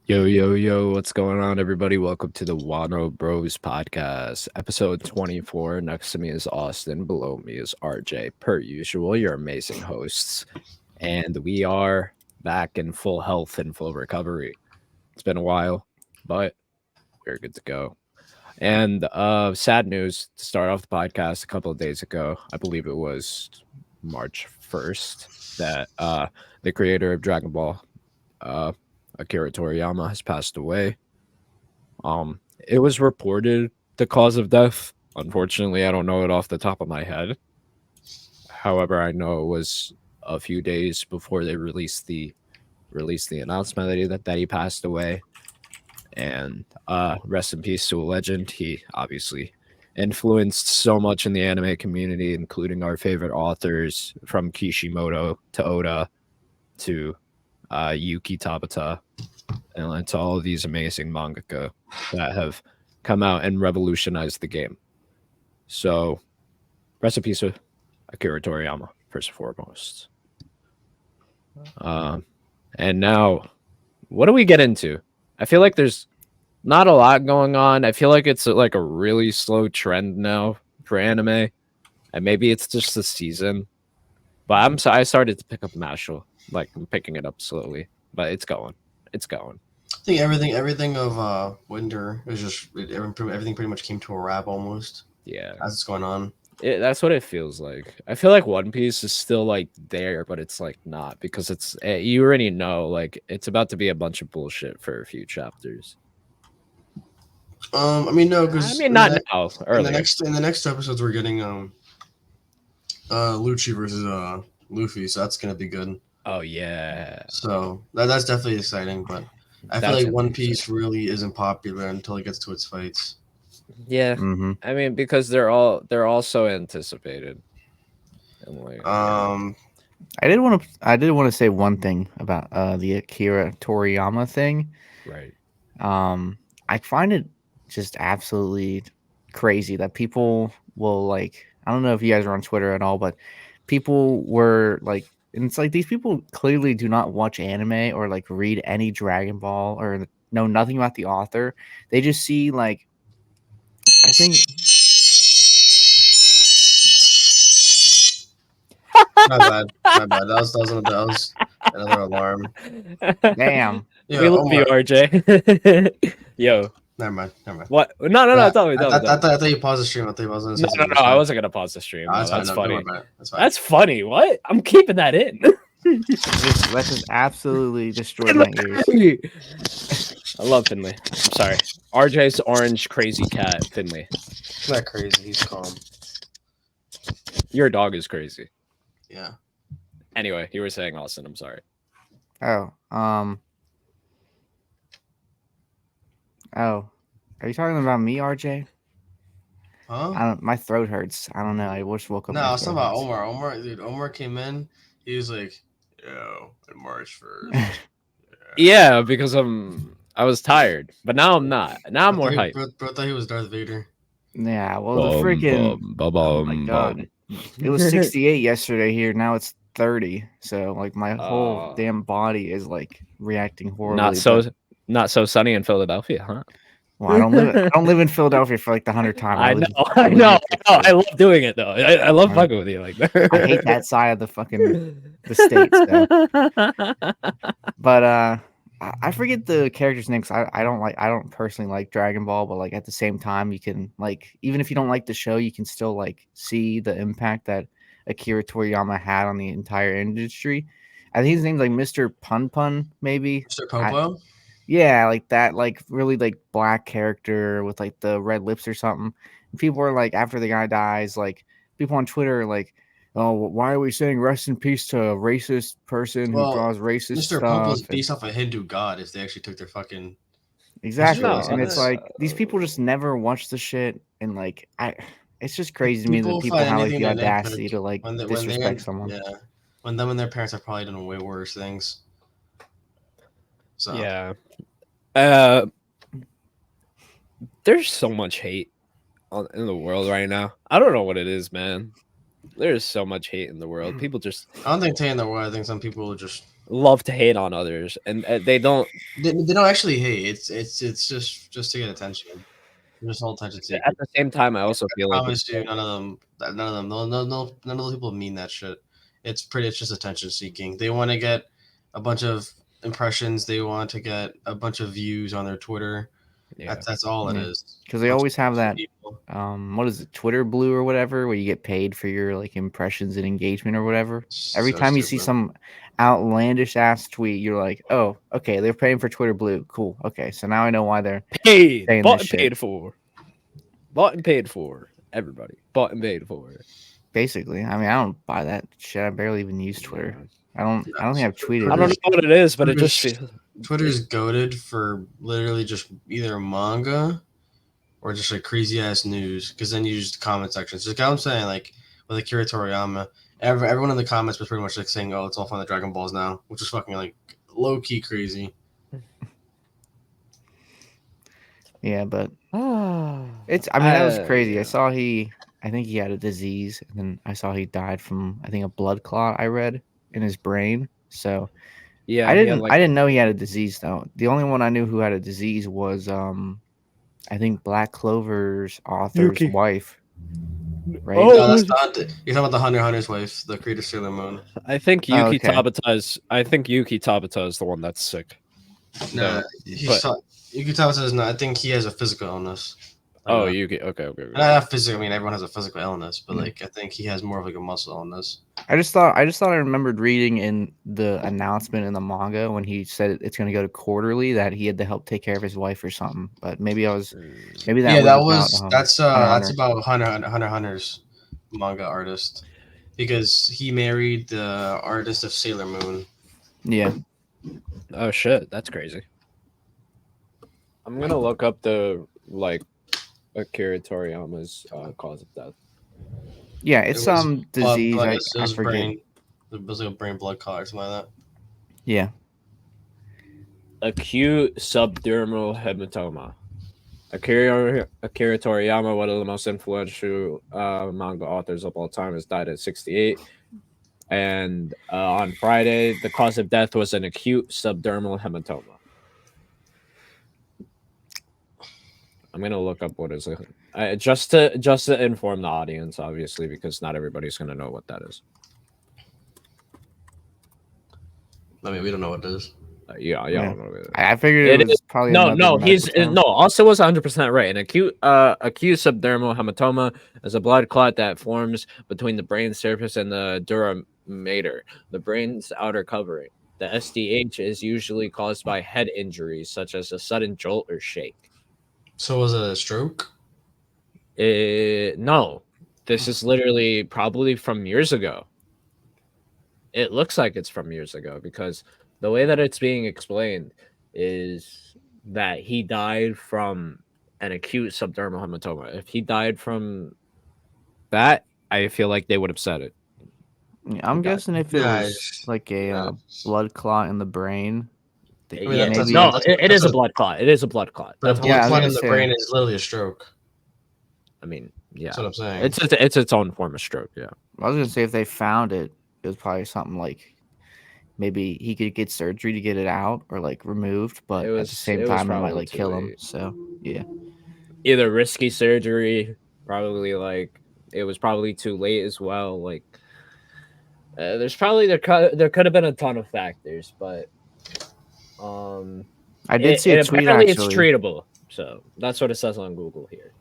Yo, yo, yo, what's going on, everybody? Welcome to the Wano Bros Podcast, episode 24. Next to me is Austin. Below me is RJ. Per usual, your amazing hosts. And we are back in full health and full recovery. It's been a while, but we're good to go. And sad news to start off the podcast a couple of days ago. I believe it was March 1st that the creator of Dragon Ball, uh, Akira Toriyama, has passed away. It was reported the cause of death. Unfortunately, I don't know it off the top of my head. However, I know it was a few days before they released the announcement that he passed away. And rest in peace to a legend. He obviously influenced so much in the anime community, including our favorite authors from Kishimoto to Oda to Yuki Tabata, and to all of these amazing mangaka that have come out and revolutionized the game. So, rest in peace to Akira Toriyama, first and foremost. And now, what do we get into? I feel like there's not a lot going on. I feel like it's like a really slow trend now for anime, and maybe it's just the season. But I started to pick up Mashal. Like, I'm picking it up slowly, but it's going. It's going. I think everything of winter is just everything pretty much came to a wrap almost. Yeah, As it's going on. That's what it feels like. I feel like One Piece is still like there, but it's like not, because it's you already know, like, it's about to be a bunch of bullshit for a few chapters. I mean no, because not now. in Earlier. the next two episodes we're getting Lucci versus Luffy, so that's gonna be good. Oh yeah. So that's definitely exciting, but I feel like One Piece really isn't popular until it gets to its fights. Yeah, I mean, because they're all so anticipated. And like, I did want to say one thing about the Akira Toriyama thing. Right. I find it just absolutely crazy that people will, like, I don't know if you guys are on Twitter at all, but people were like, and it's like these people clearly do not watch anime or like read any Dragon Ball or know nothing about the author. They just see, like, I think. My bad. That was another alarm. Damn. Yeah, we love you, RJ. Yo. Never mind. What? No. Tell me. I thought you paused the stream. I thought you wasn't. No. I wasn't gonna pause the stream. Oh, that's funny. That's fine. That's funny. What? I'm keeping that in. That just absolutely destroyed my ears. I love Finley. I'm sorry. RJ's orange crazy cat, Finley. He's not crazy. He's calm. Your dog is crazy. Yeah. Anyway, you were saying, Austin. I'm sorry. Oh, are you talking about me, RJ? Huh? My throat hurts. I don't know. I just woke up. No, I was talking about Omar. Omar came in. He was like, "Yo, in March 1st." Yeah, because I was tired, but now I'm not. Now I'm more hyped. Bro thought he was Darth Vader. Yeah, well, the freaking. Oh my God. It was 68 yesterday here. Now it's 30. So, like, my whole damn body is like reacting horribly. Not so sunny in Philadelphia, huh? Well, I don't live in Philadelphia for like the 100th time. I know. I love doing it though. I love fucking with you like that. I hate that side of the states. But I forget the characters' names. I don't personally like Dragon Ball, but like at the same time, you can, like, even if you don't like the show, you can still like see the impact that Akira Toriyama had on the entire industry. I think his name's like Mr. Pun Pun, maybe. Mr. Popo? Yeah, like that, like really like black character with like the red lips or something. And people are like, after the guy dies, like people on Twitter are like, "Oh, why are we saying rest in peace to a racist person who draws racist Mr. stuff?" Popo's based off a Hindu god. If they actually took their fucking exactly, and it's like these people just never watch the shit, and like it's just crazy to me that people have like the audacity to like disrespect someone. Yeah, when them and their parents have probably done way worse things. So yeah. There's so much hate in the world right now. I don't know what it is, man. There's so much hate in the world. People just... I don't think hate in the world. I think some people just love to hate on others, and they don't. They don't actually hate. It's just to get attention. They're just all attention seeking. At the same time, I also feel I like promise you, none of them, none of those people mean that shit. It's just attention seeking. They want to get a bunch of impressions. They want to get a bunch of views on their Twitter. yeah. That's all it is. Because they always have that People. what is it, Twitter Blue or whatever, where you get paid for your like impressions and engagement or whatever. Every So time you see stupid. some outlandish ass tweet, you're like, oh, okay, they're paying for Twitter Blue. Cool. Okay, so now I know why they're Paid, saying bought this and shit. paid for, bought and paid for. Everybody bought and paid for. Basically. I mean, I don't buy that shit. I barely even use Twitter. I don't think I've tweeted. I don't know what it is, but it just Twitter's- feels. Twitter's goaded for literally just either manga or just like crazy ass news. Because then you use the comment sections. Like I'm saying, like with Akira Toriyama, everyone in the comments was pretty much like saying, "Oh, it's all fun the Dragon Balls now," which is fucking like low key crazy. Yeah, but it's. I mean, that was crazy. Yeah. I think he had a disease, and then I saw he died from I think a blood clot. I read in his brain. So Yeah, I he had, didn't. like, I didn't know he had a disease though. The only one I knew who had a disease was I think Black Clover's author's Yuki. wife. Right. Oh, No, that's not. You're talking about the Hunter x Hunter's wife, the creator Sailor Moon. I think Oh, Yuki okay. Tabata. I think Yuki Tabata is the one that's sick. No, Yuki Tabata is not. I think he has a physical illness. Oh, Yuki. Okay. Not physical. I mean, everyone has a physical illness, but like I think he has more of like a muscle illness. I just thought I remembered reading in the announcement in the manga when he said it's going to go to quarterly that he had to help take care of his wife or something. But maybe that was that's Hunter. about Hunter Hunter's manga artist because he married the artist of Sailor Moon. Yeah. Oh shit, that's crazy. I'm gonna look up the like Akira Toriyama's cause of death. Yeah, it's It was some disease. it I was forget. brain. It was like a brain blood clot or something like that. Yeah. Acute subdermal hematoma. Akira Toriyama, one of the most influential manga authors of all time, has died at 68. And on Friday, the cause of death was an acute subdermal hematoma. I'm gonna look up what is it, just to inform the audience, obviously, because not everybody's gonna know what that is. I mean, we don't know what it is. Yeah. Don't know what it is. I figured it was probably no. He's medical term. no. Also, was 100% right. An acute subdermal hematoma is a blood clot that forms between the brain surface and the dura mater, the brain's outer covering. The SDH is usually caused by head injuries, such as a sudden jolt or shake. So was it a stroke? No, this is literally probably from years ago. It looks like it's from years ago because the way that it's being explained is that he died from an acute subdermal hematoma. If he died from that, I feel like they would have said it. Yeah, I'm guessing if it was like a blood clot in the brain. mean, It is a blood clot. It is a blood clot. But a blood clot in the brain is literally a stroke. I mean, yeah, that's what I'm saying. It's its own form of stroke. Yeah, I was gonna say if they found it, it was probably something like maybe he could get surgery to get it out or like removed, but at the same time it might like kill him. So yeah, either risky surgery, probably like it was probably too late as well. Like there could have been a ton of factors, but I did see a tweet actually. It's treatable, so that's what it says on Google here.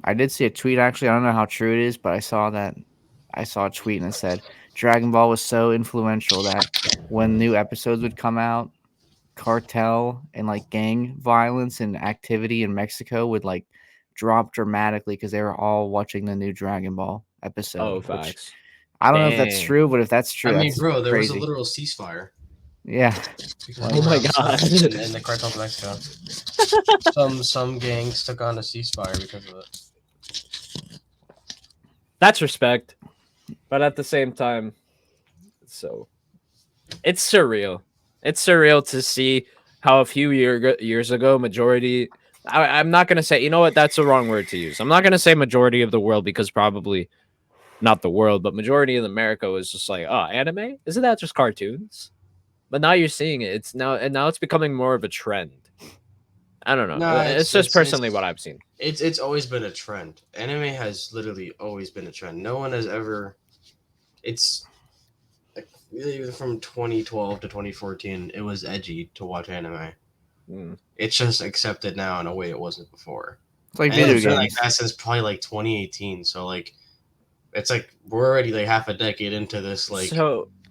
I did see a tweet actually. I don't know how true it is, but I saw a tweet and it said Dragon Ball was so influential that when new episodes would come out, cartel and like gang violence and activity in Mexico would like drop dramatically because they were all watching the new Dragon Ball episode. Oh, facts. I don't know if that's true, but if that's true, I mean, bro, there crazy. was a literal ceasefire. Yeah. Oh my god. In the cartel of Mexico. Some gangs took on a ceasefire because of it. That's respect, but at the same time, so it's surreal. It's surreal to see how a few years ago, majority. I'm not gonna say. You know what? That's the wrong word to use. I'm not gonna say majority of the world because probably not the world, but majority of America was just like, oh, anime? Isn't that just cartoons? but now you're seeing it. It's now it's becoming more of a trend. I don't know. No, It's just personally what I've seen. It's always been a trend. Anime has literally always been a trend. No one has ever. It's like really from 2012 to 2014. It was edgy to watch anime. It's just accepted now in a way it wasn't before. It's like and video it's been games. like that since probably like 2018. So like, it's like we're already like half a decade into this like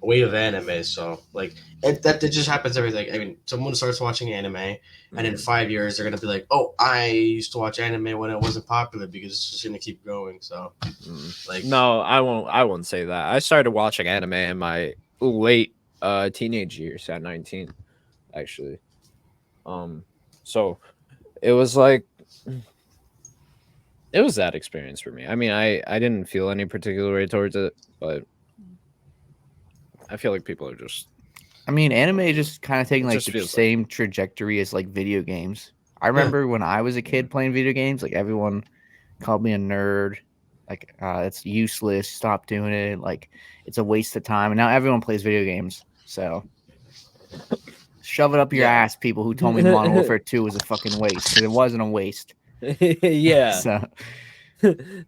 wave of anime. So like that just happens every like. I mean, someone starts watching anime, and in 5 years they're gonna be like, "Oh, I used to watch anime when it wasn't popular because it's just gonna keep going." So like, no, I won't say that. I started watching anime in my late teenage years at 19, actually. So it was like it was that experience for me. I mean, I didn't feel any particular way towards it, but I feel like people are just. I mean, anime is just kind of taking like the feels same trajectory as like video games. I remember when I was a kid playing video games, like everyone called me a nerd. Like it's useless. Stop doing it. Like it's a waste of time. And now everyone plays video games. So shove it up your ass, people who told me Modern Warfare 2 was a fucking waste. Because it wasn't a waste. Yeah. So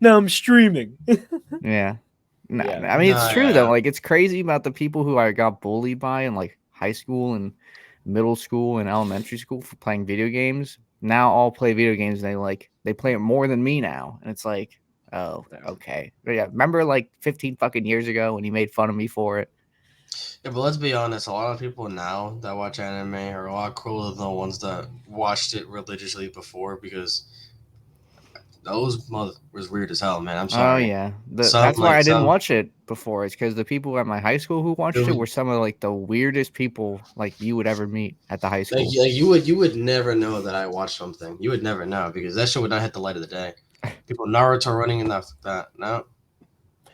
now I'm streaming. yeah. No, Yeah. I mean, it's true though. Like, it's crazy about the people who I got bullied by in like high school and middle school and elementary school for playing video games. Now all play video games and they play it more than me now. And it's like, oh, okay. But yeah, remember like 15 fucking years ago when you made fun of me for it? Yeah, but let's be honest. A lot of people now that watch anime are a lot cooler than the ones that watched it religiously before because those mother was weird as hell, man. I'm sorry. Oh yeah, that's why I didn't watch it before. It's because the people at my high school who watched it were some of like the weirdest people like you would ever meet at the high school. Like you would never know that I watched something. You would never know because that shit would not hit the light of the day. People Naruto running in that no,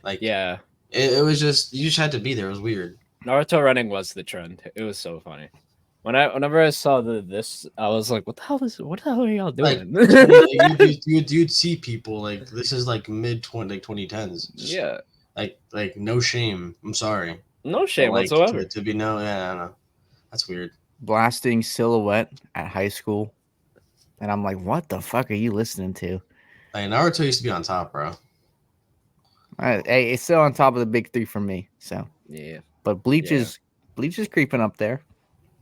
like yeah, it was just you just had to be there. It was weird. Naruto running was the trend. It was so funny. Whenever I saw this, I was like, what the hell are y'all doing? Like, you'd see people like this is like mid 2010s. Yeah. Like no shame. I'm sorry. No shame whatsoever. To be no, yeah, I don't know. That's weird. Blasting Silhouette at high school. And I'm like, what the fuck are you listening to? Like Naruto used to be on top, bro. Hey, it's still on top of the big three for me. So yeah. But Bleach is creeping up there.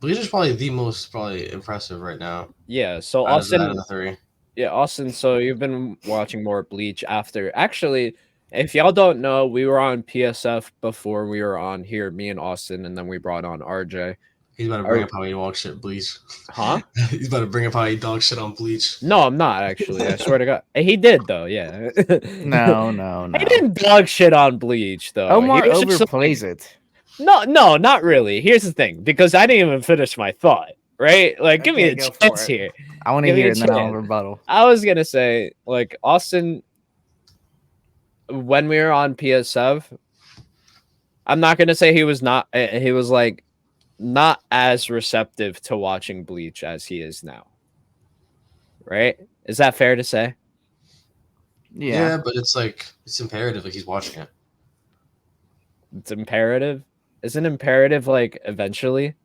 Bleach is probably the most impressive right now. Yeah, so Austin out of the three. Yeah, Austin, so you've been watching more Bleach after. Actually, if y'all don't know, we were on PSF before we were on here, me and Austin, and then we brought on RJ. He's about to bring up how he dog shit Bleach. Huh? He's about to bring up how he dog shit on Bleach. No, I'm not actually. I swear to God. He did though, yeah. No. He didn't dog shit on Bleach though. Omar overplays it. No, not really. Here's the thing, because I didn't even finish my thought, right? Like, give me a chance here. I want to hear it, and then I'll rebuttal. I was gonna say, like, Austin, when we were on PSF, I'm not gonna say he was like not as receptive to watching Bleach as he is now. Right? Is that fair to say? Yeah, but it's imperative, like he's watching it. It's imperative. Isn't imperative like eventually?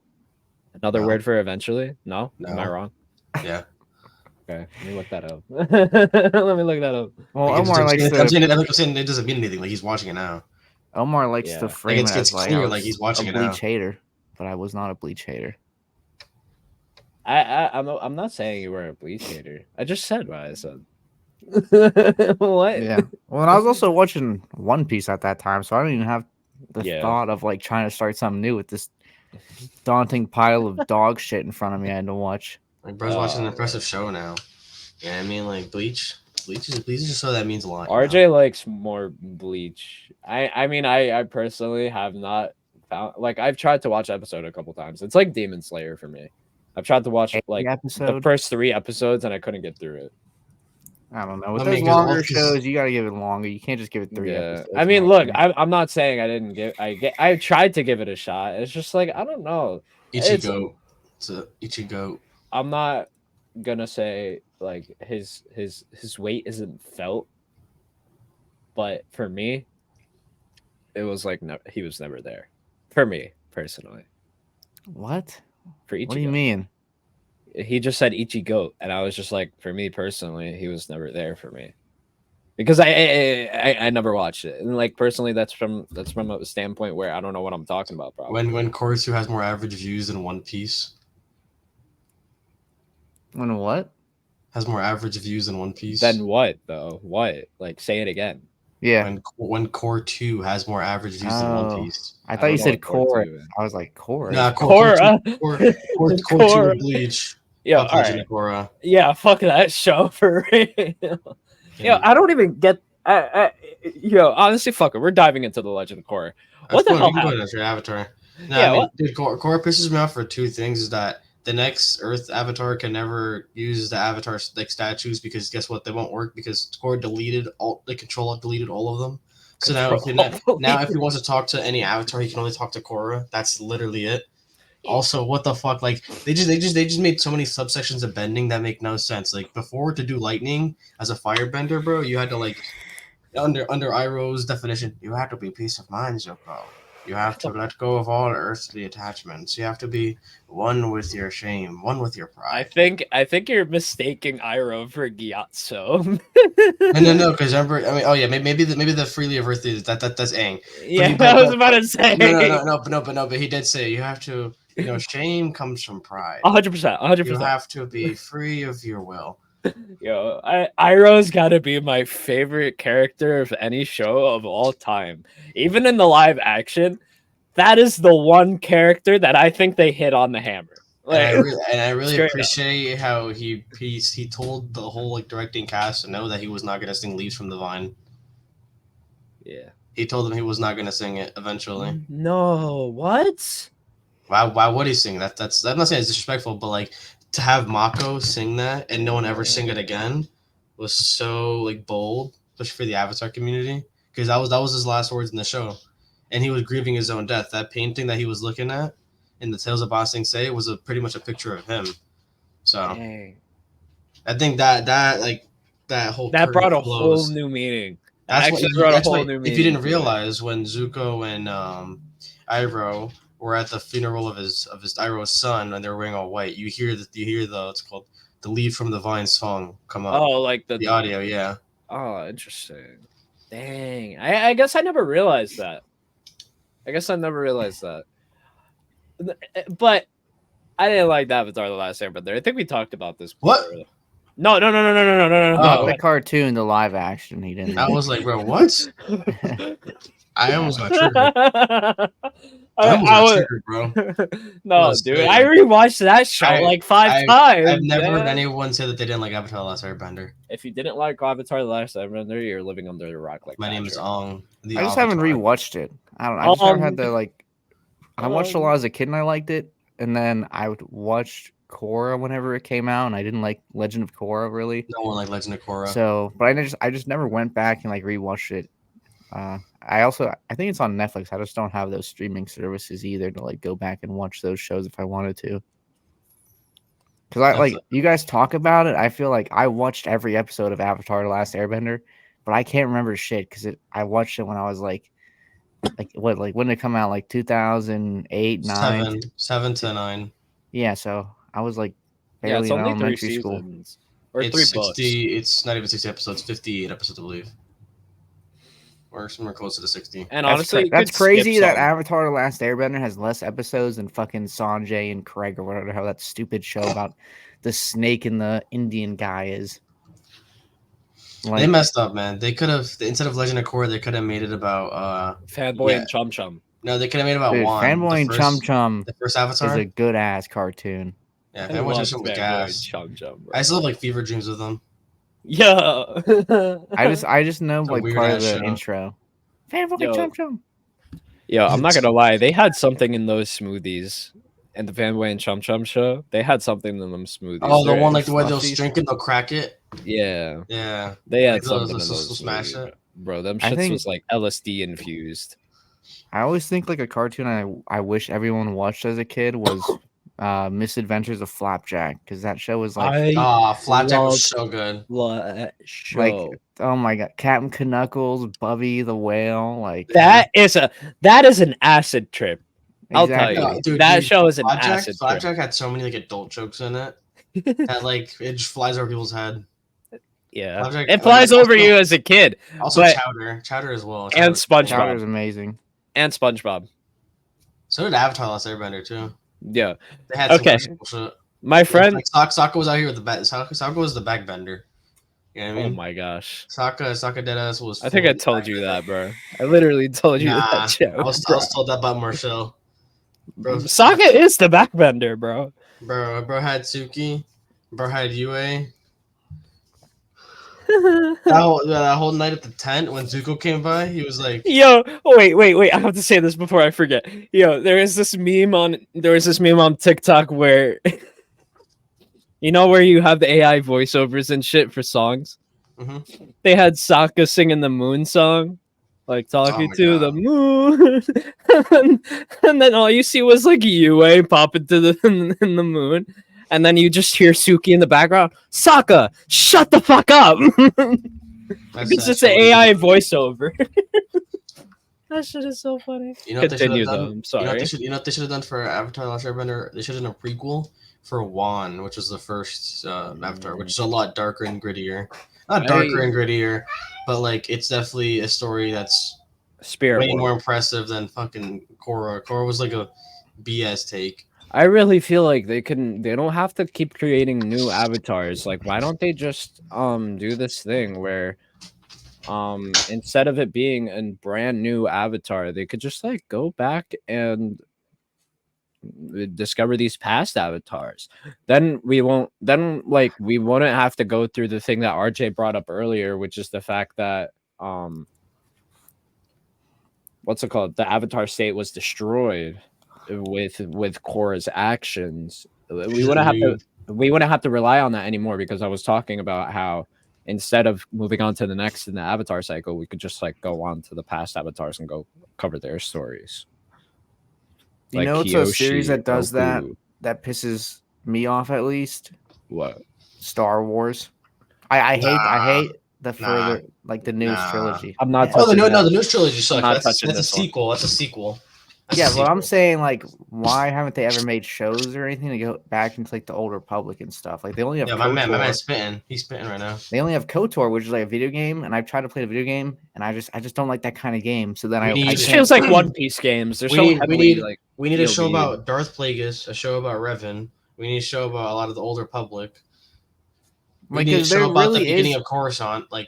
Another word for eventually? No? Am I wrong? Yeah. Okay, let me look that up. Let me look that up. Well, Omar likes to. I'm saying it doesn't mean anything. Like he's watching it now. Omar likes to frame it as like he's watching it now. Bleach hater, but I was not a Bleach hater. I'm not saying you were a Bleach hater. I just said what I said. What? Yeah. Well, and I was also watching One Piece at that time, so I don't even have the thought of like trying to start something new with this daunting pile of dog shit in front of me I had to watch. Like bro's watching an impressive show now. Yeah, I mean like Bleach is just so that means a lot. RJ likes more Bleach. I mean I personally have not found, like, I've tried to watch episode a couple times. It's like Demon Slayer for me. I've tried to watch like the first 3 episodes and I couldn't get through it. I don't know. With those longer shows, you gotta give it longer. You can't just give it 3 episodes. I mean, look, I'm not saying I didn't give. I tried to give it a shot. It's just like I don't know. Ichigo. Ichigo. I'm not gonna say like his weight isn't felt, but for me, it was like no, he was never there. For me personally. What? For Ichigo. What do you mean? He just said Ichigo, and I was just like, for me personally, he was never there for me because I never watched it, and like personally, that's from a standpoint where I don't know what I'm talking about. Probably When Korsu has more average views than One Piece. When what? Has more average views than One Piece. Then what though? What? Like say it again. Yeah. When Core 2 has more average views than One Piece. I thought you don't know said what Core core. 2 is. I was like core. Nah, Korra. Core 2 with Bleach. Yo, Fuck all Legend right. of Korra. Yeah, fuck that show for real. Yo, I don't even get. Yo, honestly, fuck it. We're diving into the Legend of Korra. What the hell You can go happened? to your Avatar. No, Yeah, I mean, what? dude, Korra pisses me off for two things. Is that the next Earth Avatar can never use the Avatar like statues because guess what? They won't work because Korra deleted all the Control deleted all of them. So now if he wants to talk to any Avatar, he can only talk to Korra. That's literally it. Also, what the fuck? Like they just made so many subsections of bending that make no sense. Like before, to do lightning as a firebender, bro, you had to like under Iroh's definition, you have to be peace of mind, Zuko. You have to let go of all earthly attachments. You have to be one with your shame, one with your I pride. think you're mistaking Iroh for Gyatso. No, because remember, I mean, oh yeah, maybe the freely of earthly that's Aang. Yeah, I was about to say. But he did say you have to. You know, shame comes from pride. 100%, 100%. You have to be free of your will. Yo, Iroh's got to be my favorite character of any show of all time. Even in the live action, that is the one character that I think they hit on the hammer. Like, And I really straight up. appreciate how he told the whole like directing cast to know that he was not gonna sing "Leaves from the Vine." Yeah. He told them he was not gonna sing it eventually. No, what? Why would he sing that? I'm not saying it's disrespectful, but like to have Mako sing that and no one ever sing it again was so like bold, especially for the Avatar community, because that was his last words in the show, and he was grieving his own death. That painting that he was looking at in the Tales of Ba Sing Se was pretty much a picture of him. So Dang. I think that whole That brought a flows. whole new meaning. That's Actually why, brought a that's whole why new if meaning you didn't to it. realize when Zuko and Iroh were at the funeral of his Iroh's son and they were wearing all white, you hear the it's called the "Leave from the Vine" song come up. Oh, like The audio, yeah. Oh, interesting. Dang. I guess I never realized that. But I didn't like Avatar: The Last Airbender. I think we talked about this before. What? No. Oh. The cartoon, the live action, he didn't. I was like, bro, what? I almost got triggered. Bro. No, dude. I rewatched that show like 5 times. I've never heard anyone say that they didn't like Avatar: The Last Airbender. If you didn't like Avatar: The Last Airbender, you're living under a rock. Like my name is Ong. I just haven't rewatched it. I just never had the like. I watched a lot as a kid and I liked it, and then I would watch Korra whenever it came out, and I didn't like Legend of Korra really. No one liked Legend of Korra. So, but I just never went back and like rewatched it. I think it's on Netflix. I just don't have those streaming services either to like go back and watch those shows if I wanted to. Because you guys talk about it, I feel like I watched every episode of Avatar: The Last Airbender, but I can't remember shit because I watched it when I was like when did it come out? Like 2008, 9? 7 to 9. Yeah, so I was like barely in elementary school. Or it's 3 books. It's not even 60 episodes. 58 episodes, I believe. Or somewhere close to the 60. And honestly, that's crazy that Avatar: The Last Airbender has less episodes than fucking Sanjay and Craig or whatever the hell that stupid show about the snake and the Indian guy is. Like, they messed up, man. They could have, instead of Legend of Korra, they could have made it about Fanboy and Chum Chum. No, they could have made it about Wan. Fanboy and Chum Chum. The first Avatar is a good ass cartoon. Yeah, Fanboy and Chum Chum was gas. Chum Chum, I still have like fever dreams with them. Yeah. I just know like part of the intro. Fanboy Chum Chum. Yo, I'm not gonna lie. They had something in those smoothies. And the Fanboy and Chum Chum show, they had something in them smoothies. Oh, the one like the way they'll drink it, they'll crack it. Yeah. Yeah. They had something in those smash it. Bro, them shits was like LSD infused. I always think like a cartoon I wish everyone watched as a kid was Misadventures of Flapjack, because that show was like Flapjack was so good. Like, oh my god, Captain Knuckles, Bubby the Whale, like that is an acid trip. I'll tell Exactly. you, Dude, that show is an acid trip. Flapjack had so many like adult jokes in it that like it just flies over people's head. Yeah, Flapjack, it flies over you as a kid. Also, but- Chowder as well. And SpongeBob. Chowder's amazing. And SpongeBob. So did Avatar: Last Airbender too. Yeah. They had Okay. some cool shit. My friend. Like Sokka was out here with the back. Sokka was the backbender. You know what I mean? Oh my gosh. Sokka deadass was. I think I told you that, bro. I literally told you Nah, that joke. I was told that about Marcel. Bro, Sokka is the backbender, bro. Bro had Suki. Bro had Yue. That whole night at the tent when Zuko came by, he was like, Yo, wait. I have to say this before I forget. Yo, there was this meme on TikTok where you know where you have the AI voiceovers and shit for songs? Mhm. They had Sokka singing the moon song. Like talking my to God. the moon. and then all you see was like Yue pop into in the moon. And then you just hear Suki in the background. Sokka, shut the fuck up. It's just an AI voiceover. That shit is so funny. You know what they should Continue have though. done? I'm sorry. You know what they should have done for Avatar: Last Airbender? They should have done a prequel for Wan, which was the first Avatar, which is a lot darker and grittier. Not darker and grittier, but like it's definitely a story that's Spirit way World. more impressive than fucking Korra. Korra was like a BS take. I really feel like they don't have to keep creating new avatars. Like, why don't they just do this thing where instead of it being a brand new avatar, they could just like go back and discover these past avatars. Then we won't have to go through the thing that RJ brought up earlier, which is the fact that what's it called? The avatar state was destroyed with Korra's actions. We wouldn't have to rely on that anymore, because I was talking about how instead of moving on to the next in the avatar cycle, we could just like go on to the past avatars and go cover their stories. You know, it's a series that does that pisses me off at least. What? Star Wars. I hate the further like the news trilogy. I'm not. Oh, touching that. the news trilogy sucks. Not That's touching a this one. sequel. That's a sequel. Yeah, but I'm saying, like, why haven't they ever made shows or anything to go back into like the old Republic and stuff? Like, they only have Yeah, my man's spitting. He's spitting right now. They only have KOTOR, which is like a video game, and I've tried to play the video game, and I just don't like that kind of game. So then We It just feels like One Piece games. They're so heavily like. We need a show POV. about Darth Plagueis, a show about Revan. We need a show about a lot of the old Republic. We Like, need a 'cause show there about the really beginning is- of Coruscant. Like,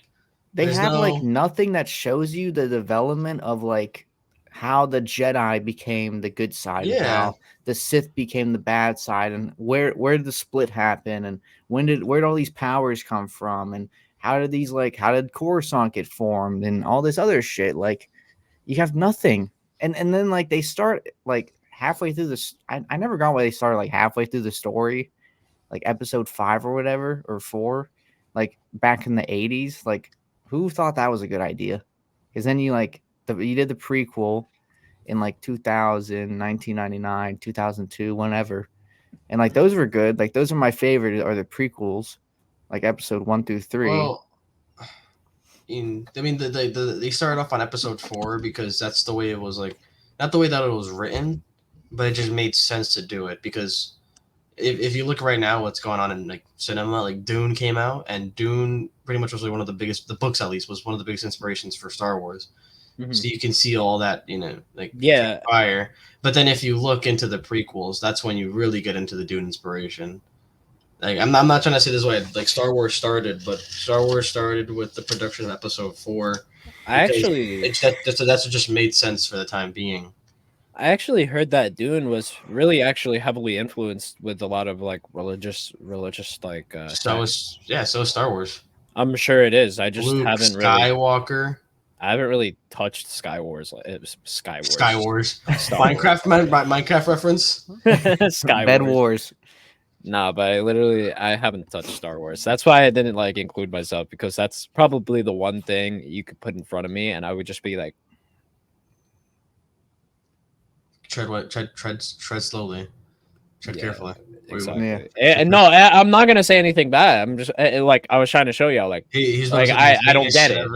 they there's have no- like nothing that shows you the development of like how the Jedi became the good side, and Yeah. how the Sith became the bad side, and where did the split happen, and where did all these powers come from, and how did Coruscant get formed, and all this other shit. Like, you have nothing, and then like they start like halfway through this. I never got why they started like halfway through the story, like episode 5 or whatever, or 4, like back in the 80s. Like, who thought that was a good idea? Because then you did the prequel in like 2000, 1999, 2002, whenever. And like those were good. Like those are my favorite, are the prequels, like episode 1 through 3. Well, they started off on episode 4 because that's the way it was, like, not the way that it was written, but it just made sense to do it. Because if you look right now, what's going on in like cinema, like Dune came out, and Dune pretty much was like one of the biggest, the books at least, was one of the biggest inspirations for Star Wars. So you can see all that, like fire. But then if you look into the prequels, that's when you really get into the Dune inspiration. Like, I'm not trying to say this way, like Star Wars started, but Star Wars started with the production of episode 4. That's what just made sense for the time being. I actually heard that Dune was really actually heavily influenced with a lot of like religious like. So is Star Wars. I'm sure it is. I just Luke haven't really. Skywalker. I haven't really touched Skywars. It was Skywars. Star Wars. Minecraft. Minecraft reference. Skywars. Bed Wars. Nah, but I haven't touched Star Wars. That's why I didn't like include myself, because that's probably the one thing you could put in front of me, and I would just be like, tread slowly. Tread carefully. Exactly. And no, I'm not gonna say anything bad. I'm just like, I was trying to show y'all, like, he's like I don't get it.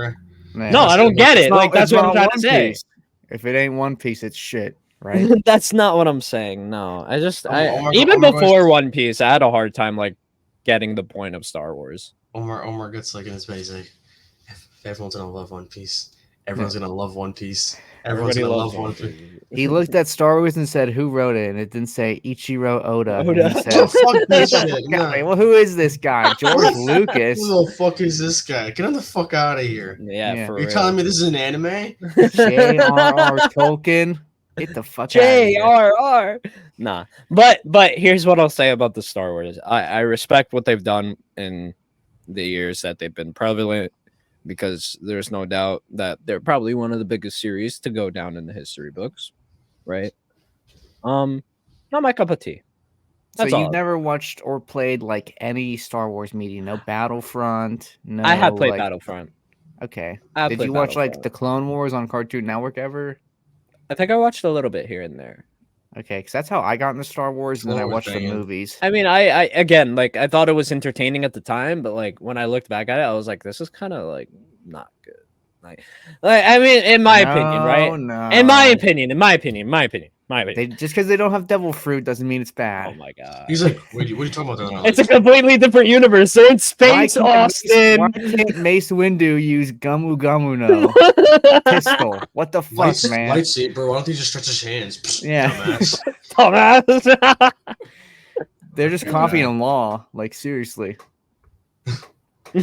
Man, No, I don't get it. Like, that's what I'm trying to say. Piece. If it ain't One Piece, it's shit. right? That's not what I'm saying. No, even Omar before goes, One Piece, I had a hard time like getting the point of Star Wars. Omar gets like in his face like, everyone's gonna love One Piece. Everyone's gonna love One Piece. Everyone's Everybody gonna loves love One One Piece. Piece. He looked at Star Wars and said, "Who wrote it?" And it didn't say Ichiro Oda. Oda. And he said, Oh, fuck this "Get the shit. fuck out of No. here." Well, who is this guy? George Lucas. Who the fuck is this guy? Get him the fuck out of here. Yeah, Yeah. for You're real. telling me this is an anime? J.R.R. Tolkien. Get the fuck out of here. J.R.R. Nah, but here's what I'll say about the Star Wars. I respect what they've done in the years that they've been prevalent, because there's no doubt that they're probably one of the biggest series to go down in the history books, right? Not my cup of tea. So That's you all. never watched or played like any Star Wars media? No Battlefront. No. I have played like, Battlefront. Okay. I Did played you watch like Battlefront. the Clone Wars on Cartoon Network ever? I think I watched a little bit here and there. Okay, because that's how I got into Star Wars, and then I Clone Wars watched the banging. movies. I mean, I again, like, I thought it was entertaining at the time, but like when I looked back at it, I was like, this is kind of like not good. Like I mean, in my opinion, right? No. In my opinion. They just because they don't have devil fruit doesn't mean it's Oh bad. my god. He's like, what are you talking about? It's a completely different universe. They're in space, Why Austin. can't Mace Windu use Gumu Gumu no pistol? What the fuck, man? Lightsaber. Why don't they just stretch his hands? Psst, Yeah. dumbass. Dumbass. They're just copying law. Like seriously. Bro,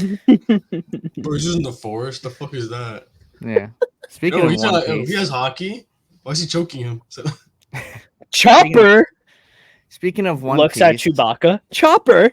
he's just in the forest. The fuck is that? Yeah. Speaking Yo, of he's One not, Piece, he has hockey. Why is he choking him? Chopper speaking of One looks Piece, at Chewbacca. Chopper.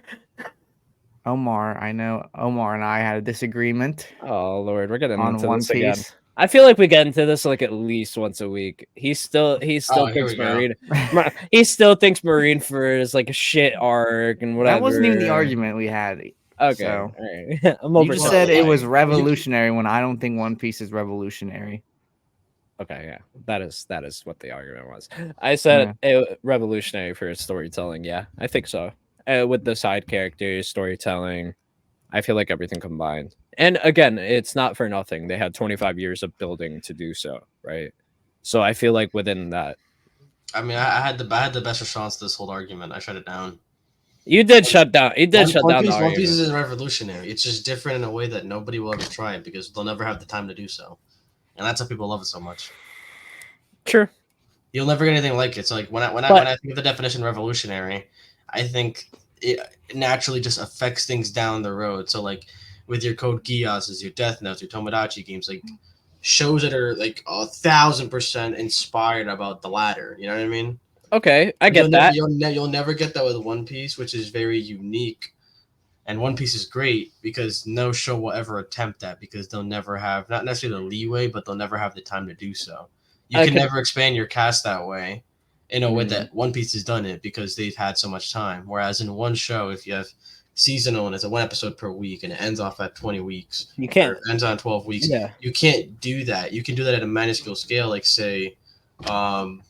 Omar, I know Omar and I had a disagreement Oh Lord, we're getting on into One this Piece. again. I feel like we get into this like at least once a week. He still Oh, here thinks we go. Marine. He still thinks Marine for is like a shit arc and whatever. That wasn't even the argument we had. Okay, So, all right. I'm You over. just said it was Like, revolutionary when I don't think One Piece is revolutionary. Okay, yeah, that is what the argument was. I said it revolutionary for storytelling. Yeah, I think so. With the side characters, storytelling, I feel like everything combined. And again, it's not for nothing. They had 25 years of building to do so, right? So I feel like within that, I mean, I had the best response to this whole argument. I shut it down. you did shut down. You did shut down the One Piece argument. isn't revolutionary. It's just different in a way that nobody will ever try it because they'll never have the time to do so, and that's how people love it so much. Sure. You'll never get anything like it. So like when I think of the definition revolutionary, I think it naturally just affects things down the road. So like with your Code Geass, your Death Notes, your Tomodachi games, like shows that are like 1,000% inspired about the latter. You know what I mean? Okay, I get that. You'll never get that with One Piece, which is very unique. And One Piece is great because no show will ever attempt that because they'll never have, not necessarily the leeway, but they'll never have the time to do so. You can never expand your cast that way in a way that One Piece has done it because they've had so much time. Whereas in one show, if you have seasonal and it's a 1 episode per week and it ends off at 20 weeks, You can't. or ends on 12 weeks, Yeah. you can't do that. You can do that at a minuscule scale, like say,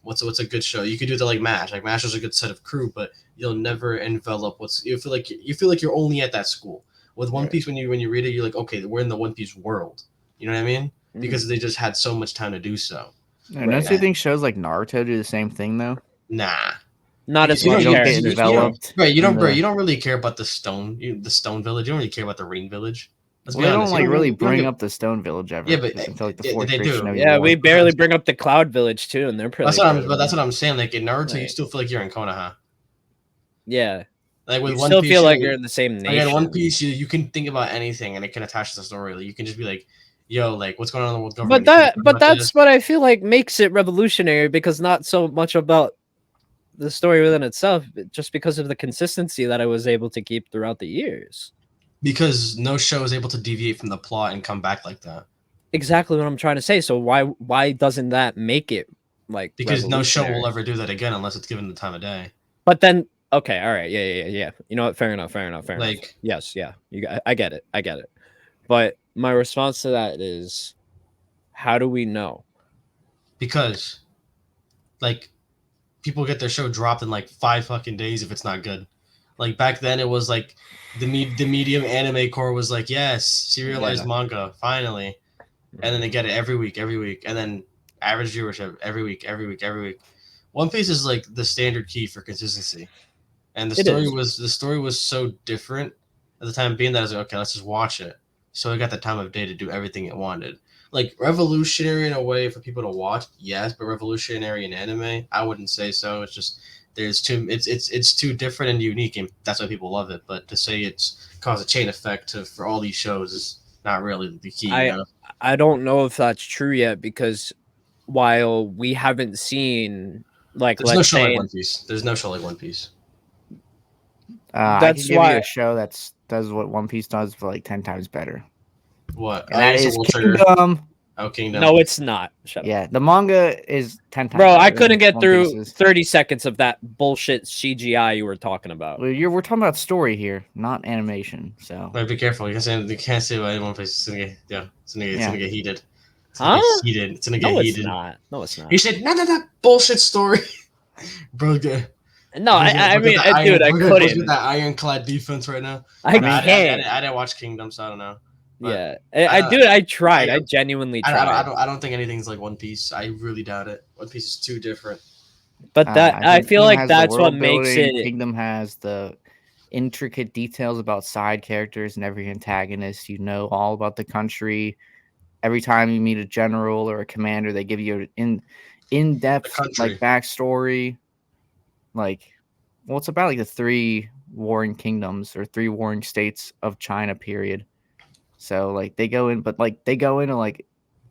what's a good show? You could do that like MASH. Like MASH is a good set of crew, but you'll never envelop you feel like you're only at that school. With One Piece, when you read it, you're like, okay, we're in the One Piece world. You know what I mean? Because they just had so much time to do so. Don't you think shows like Naruto do the same thing though? Nah. Not as You much. don't as get developed. You don't really care about the stone village. You don't really care about the ring village. Let's Well, be they honest. don't like really bring up. up the Stone Village ever. Yeah, but just until like the they fourth do. Shinobi Yeah, War. we barely bring up the Cloud Village too, and they're pretty. But that's what I'm saying. Like in Naruto, you Right. still feel like you're in Konoha. Yeah, Like with you One still Piece, feel like you're in the same like nation. in One Piece, you can think about anything and it can attach to the story. Like you can just be like, "Yo, like what's going on in the world government?" But that's what I feel like makes it revolutionary, because not so much about the story within itself, but just because of the consistency that I was able to keep throughout the years. because no show is able to deviate from the plot and come back like that. Exactly what I'm trying to say. So why doesn't that make it like Because no show revolutionary? will ever do that again unless it's given the time of day. But then, okay, all right, yeah. You know what? Fair enough. Like- yes, yeah, I get it. But my response to that is, how do we know? Because, like, people get their show dropped in like 5 fucking days if it's not good. Like back then, it was like the medium anime core was like, yes, serialized manga finally, and then they get it every week, and then average viewership every week. One Piece is like the standard key for consistency, and It is. the story was so different at the time being that I was like, okay, let's just watch it. So I got the time of day to do everything it wanted. Like revolutionary in a way for people to watch, yes, but revolutionary in anime, I wouldn't say so. It's just it's too different and unique, and that's why people love it. But to say it's caused a chain effect for all these shows is not really the key. You I know? I don't know if that's true yet because while we haven't seen like There's no let's show like say One Piece. There's no show like One Piece. I can that's give you why a show that's does what One Piece does for like 10 times better, What? and that guess is World Trigger. Kingdom. Oh, Kingdom. no, it's not. Shut up. Yeah, the manga is 10 times. Bro, I better couldn't than get One through Piece's. 30 seconds of that bullshit CGI you were talking about. Well, we're talking about story here, not animation. So Right, be careful. You can't say what anyone plays. It's gonna get it's gonna get heated. It's gonna Huh? get heated. It's gonna get No, it's heated. not. No, it's not. He said, "No, that bullshit story, bro." No, I mean, dude, I We're couldn't. with that ironclad defense right now. I No, can't. I didn't watch Kingdom, so I don't know. But Yeah, I tried. I- I genuinely I tried. don't think anything's like One Piece. I really doubt it. One Piece is too different. But that I think feel Kingdom like has the that's what world makes building, it. Kingdom has the intricate details about side characters and every antagonist. You know all about the country. Every time you meet a general or a commander, they give you an in-depth like backstory. Like, well, it's about like the 3 warring kingdoms or 3 warring states of China period. So like they go into like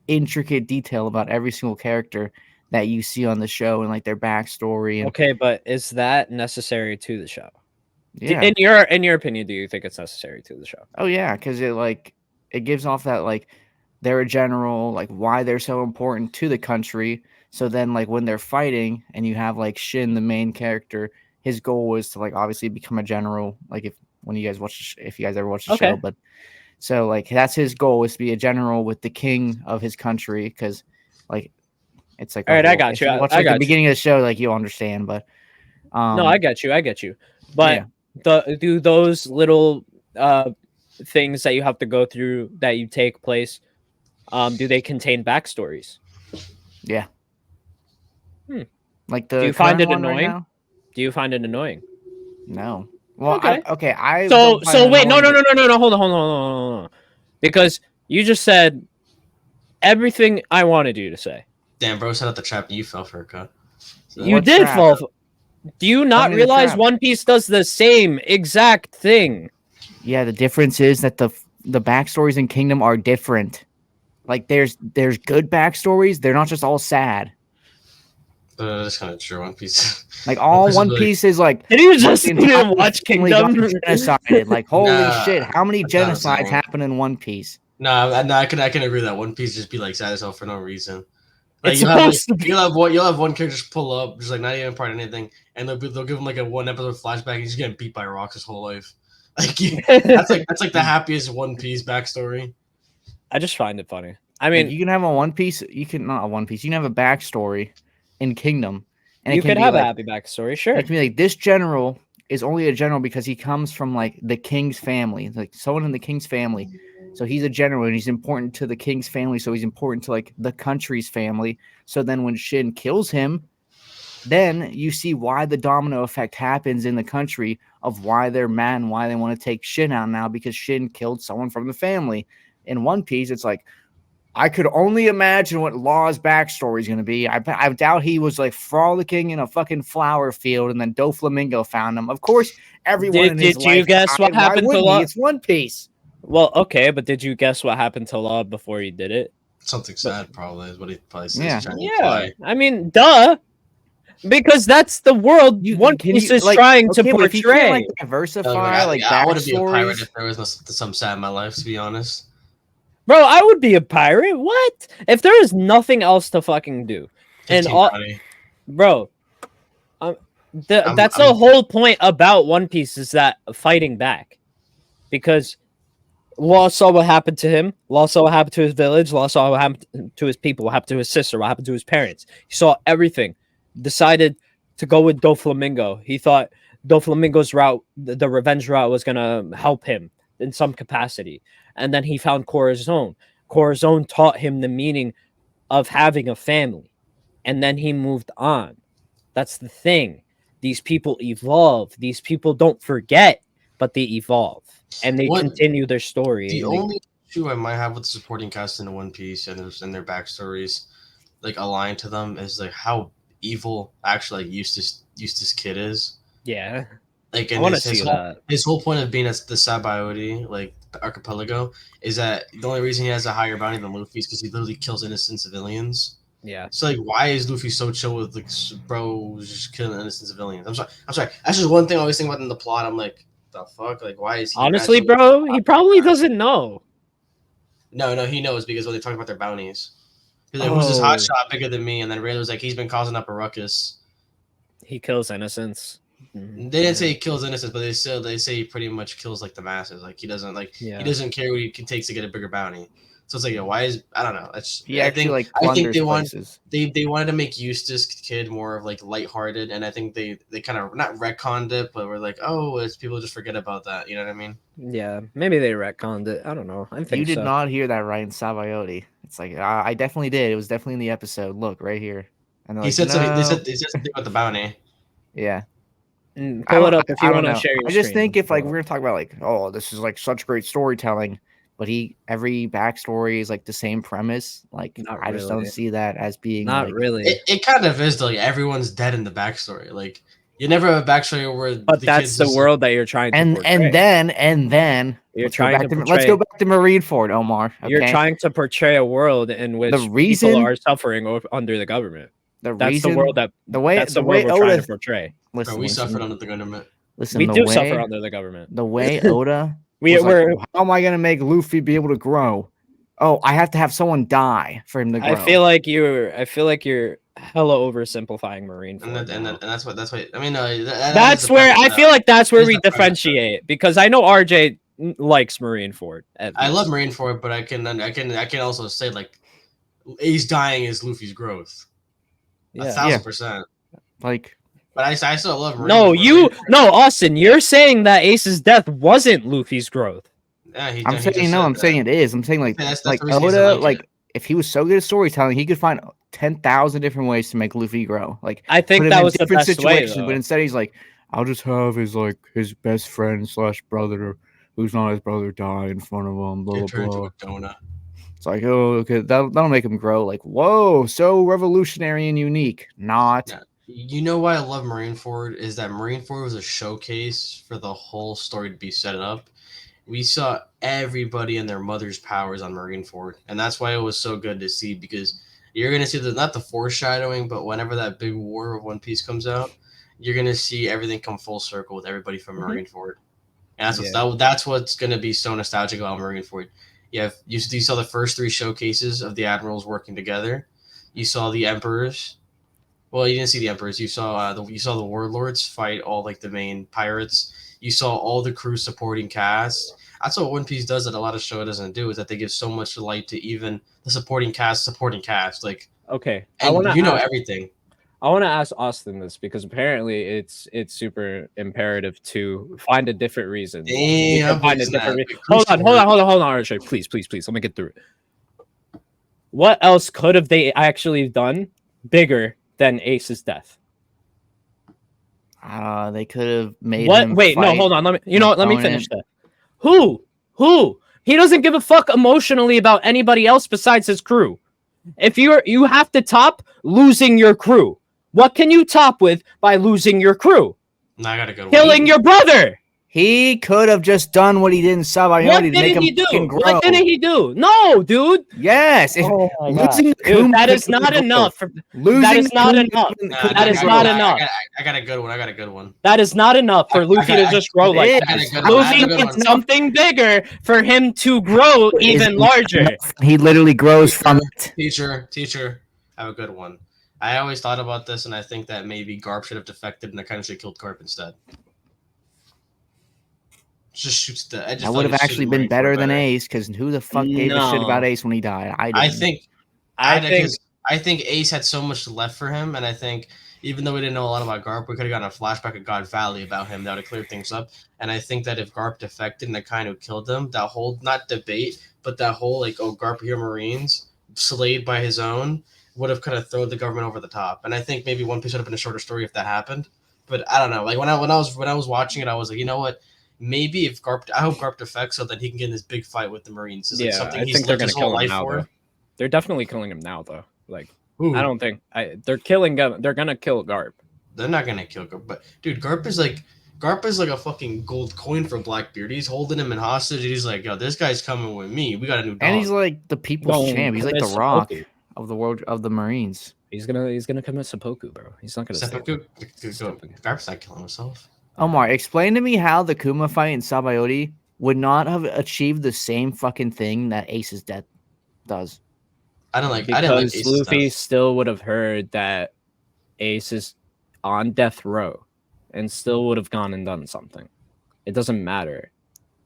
intricate detail about every single character that you see on the show and like their backstory. And Okay, but is that necessary to the show? yeah, In your opinion, do you think it's necessary to the show? oh yeah, because it gives off that like they're a general, like why they're so important to the country. So then like when they're fighting and you have like Shin, the main character, his goal was to like obviously become a general. Like if you guys ever watch the show, but so like that's his goal, is to be a general with the king of his country, because like it's like All right, I got if you. watch I like, got the beginning of the show, like you'll understand. But no, I get you. But do those little things that you have to go through that you take place, do they contain backstories? Yeah. Like do you find it annoying? Right, do you find it annoying? No. Well, okay. I so wait, no. Hold on. Because you just said everything I wanted you to say. Damn, bro, set up the trap and you fell for it, cut. So you did fall. Do you not realize One Piece does the same exact thing? Yeah, the difference is that the backstories in Kingdom are different. Like there's good backstories. They're not just all sad. That's kind of true. One Piece. Like all One Piece is like. Did you just even watch Kingdom? Genocided. Like holy shit! How many genocides happen in One Piece? No, I can agree that One Piece just be like sad as hell for no reason. Like you'll have one character just pull up, just like not even part of anything, and they'll give him like a 1 episode flashback, and he's getting beat by rocks his whole life. Like that's like the happiest One Piece backstory. I just find it funny. I mean, you can have a One Piece. You can not a One Piece. You can have a backstory in Kingdom, and you could have a happy backstory. Sure, it can be like this general is only a general because he comes from like the king's family, like someone in the king's family. So he's a general and he's important to the king's family. So he's important to like the country's family. So then when Shin kills him, then you see why the domino effect happens in the country of why they're mad and why they want to take Shin out now because Shin killed someone from the family. In One Piece, it's like, I could only imagine what Law's backstory is going to be. I doubt he was like frolicking in a fucking flower field and then Doflamingo found him. Of course, everyone in his life. Did you guess what happened to Law? It's One Piece. Well, okay, but did you guess what happened to Law before he did it? Something sad, probably, is what he probably says. Yeah. I mean, duh. Because that's the world One Piece is trying to portray. If you can't, like, diversify, I wouldn't be a pirate if there was some sad in my life, to be honest. Bro, I would be a pirate. What? If there is nothing else to fucking do, and bro, that's the whole point about One Piece is that fighting back, because Law saw what happened to him. Law saw what happened to his village. Law saw what happened to his people. What happened to his sister. What happened to his parents. He saw everything. Decided to go with Doflamingo. He thought Doflamingo's route, the revenge route, was gonna help him in some capacity. And then he found Corazon. Corazon taught him the meaning of having a family. And then he moved on. That's the thing. These people evolve. These people don't forget, but they evolve and they What continue their story. the and they- only issue I might have with the supporting cast in One Piece and their backstories, like aligned to them, is like how evil actually like Eustace Kid is. yeah, Like, I and want to see his that. whole point of being at the Sabaody, like archipelago, is that the only reason he has a higher bounty than Luffy is because he literally kills innocent civilians. Yeah, So like, why is Luffy so chill with like, bro, just killing innocent civilians? I'm sorry. That's just one thing I always think about in the plot. I'm like, the fuck, like, why is he honestly, actually- bro, he probably doesn't know. No, he knows because when they talk about their bounties, he's like, who's this Oh. hotshot bigger than me? And then Rayleigh's like, he's been causing up a ruckus. He kills innocents. They didn't say he kills innocents, but they say he pretty much kills like the masses. Like he doesn't Yeah. care what he takes to get a bigger bounty. So it's like, why is I don't know. That's He I actually think like I think plunders they want places. they wanted to make Eustace Kid more of like lighthearted, and I think they kind of not retconned it, but we're like, oh, it's people just forget about that. You know what I mean? Yeah, maybe they retconned it. I don't know. I think You did so. not hear that right in Sabaody. It's like I definitely did. It was definitely in the episode. Look right here. And they're He like, said something. "No." They said something about the bounty. Yeah. Pull it up if you I don't want to know. share your I just screen. think if like Pull we're it gonna talk about like, oh, this is like such great storytelling, but every backstory is like the same premise. Like Not I just don't really. see that as being Not like, really. It kind of is though. Like, everyone's dead in the backstory. Like you never have a backstory where But the that's kids the just, world that you're trying to portray. and then You're let's go trying back to let's portray- go back to Marineford, Omar. Okay? You're trying to portray a world in which reason- people are suffering under the government. the That's reason the world that the way that's the way world we're trying Oda to portray. listen, bro, we listen, suffered under the government. listen, We the do way, suffer under the government. the way Oda We was like, were. how am I gonna make Luffy be able to grow? Oh, I have to have someone die for him to grow. I feel like you're hella oversimplifying Marineford. And that's why I mean That's where I feel like that's where we differentiate, because I know RJ likes Marineford. I love Marineford, but I can also say like Ace dying is Luffy's growth. Yeah. 1,000%. like But I still love No, Austin, you're saying that Ace's death wasn't Luffy's growth. Yeah, I'm saying it is. I'm saying like That's like the reason he doesn't Oda, like like it. if he was so good at storytelling, he could find 10,000 different ways to make Luffy grow. Like I think put him that in was the different best way, situations, though. but instead he's like, I'll just have his best friend / brother who's not his brother die in front of him. Blah Get blah turned blah. into a donut. It's like, oh, okay, that'll make him grow. Like, whoa, so revolutionary and unique. Not. Yeah. You know why I love Marineford is that Marineford was a showcase for the whole story to be set up. We saw everybody and their mother's powers on Marineford, and that's why it was so good to see, because you're gonna see not the foreshadowing, but whenever that big war of One Piece comes out, you're gonna see everything come full circle with everybody from Marineford, and that's what's gonna be so nostalgic about Marineford. You saw the first 3 showcases of the admirals working together. You saw the emperors. Well, you didn't see the emperors. You saw the warlords fight all like the main pirates. You saw all the crew supporting cast. That's what One Piece does that a lot of show doesn't do, is that they give so much light to even the supporting cast. Like, Okay, and everything. I want to ask Austin this, because apparently it's super imperative to find a different reason. Damn, Find a different reason. Hold on, Archie. Please. Let me get through it. What else could have they actually done bigger than Ace's death? They could have made What? him Wait, no, fight hold on. Let me opponent. finish that. Who? He doesn't give a fuck emotionally about anybody else besides his crew. If you have to top losing your crew. What can you top with by losing your crew? No, I gotta go. Killing your brother. He could have just done what he did in Sabaody What to make didn't he him do? fucking grow. What didn't he do? No, dude. Yes. If Oh my gosh. losing Dude, Kuma that is couldn't not grow. enough. Losing That is not Kuma enough. couldn't- Nah, couldn't That is grow. not enough. I got a good one. I got a good one. That is not enough for Luffy to just grow like It that. is. Luffy needs something bigger for him to grow even larger. He literally grows from it. Teacher, I have a good one. I always thought about this, and I think that maybe Garp should have defected, and I kind of should have killed Garp instead. Just shoots the. That would have actually been better than Ace, because who the fuck gave a shit No. about Ace when he died? I didn't. I think Ace had so much left for him, and I think even though we didn't know a lot about Garp, we could have gotten a flashback of God Valley about him that would have cleared things up. And I think that if Garp defected and Akainu killed him, that whole not debate, but that whole like, oh, Garp here Marines slayed by his own, would have kind of thrown the government over the top. And I think maybe One Piece would have been a shorter story if that happened. But I don't know. Like when I was watching it, I was like, you know what? Maybe if I hope Garp defects so that he can get in this big fight with the Marines. It's like something I he's think they're lived gonna his whole kill him life now. for. Though they're definitely killing him now, though. Like Ooh, I don't think they're killing. They're gonna kill Garp. they're not gonna kill Garp, but dude, Garp is like a fucking gold coin for Blackbeard. He's holding him in hostage. And he's like, yo, this guy's coming with me. We got a new dog. And he's like the people's Well, champ. He's like the commit Rock seppuku. of the world of the Marines. He's gonna commit seppuku, bro. He's not gonna stay. Seppuku. Garp's not killing himself. Omar, explain to me how the Kuma fight in Sabayori would not have achieved the same fucking thing that Ace's death does. I didn't like Because Ace's Luffy stuff. still would have heard that Ace is on death row, and still would have gone and done something. It doesn't matter.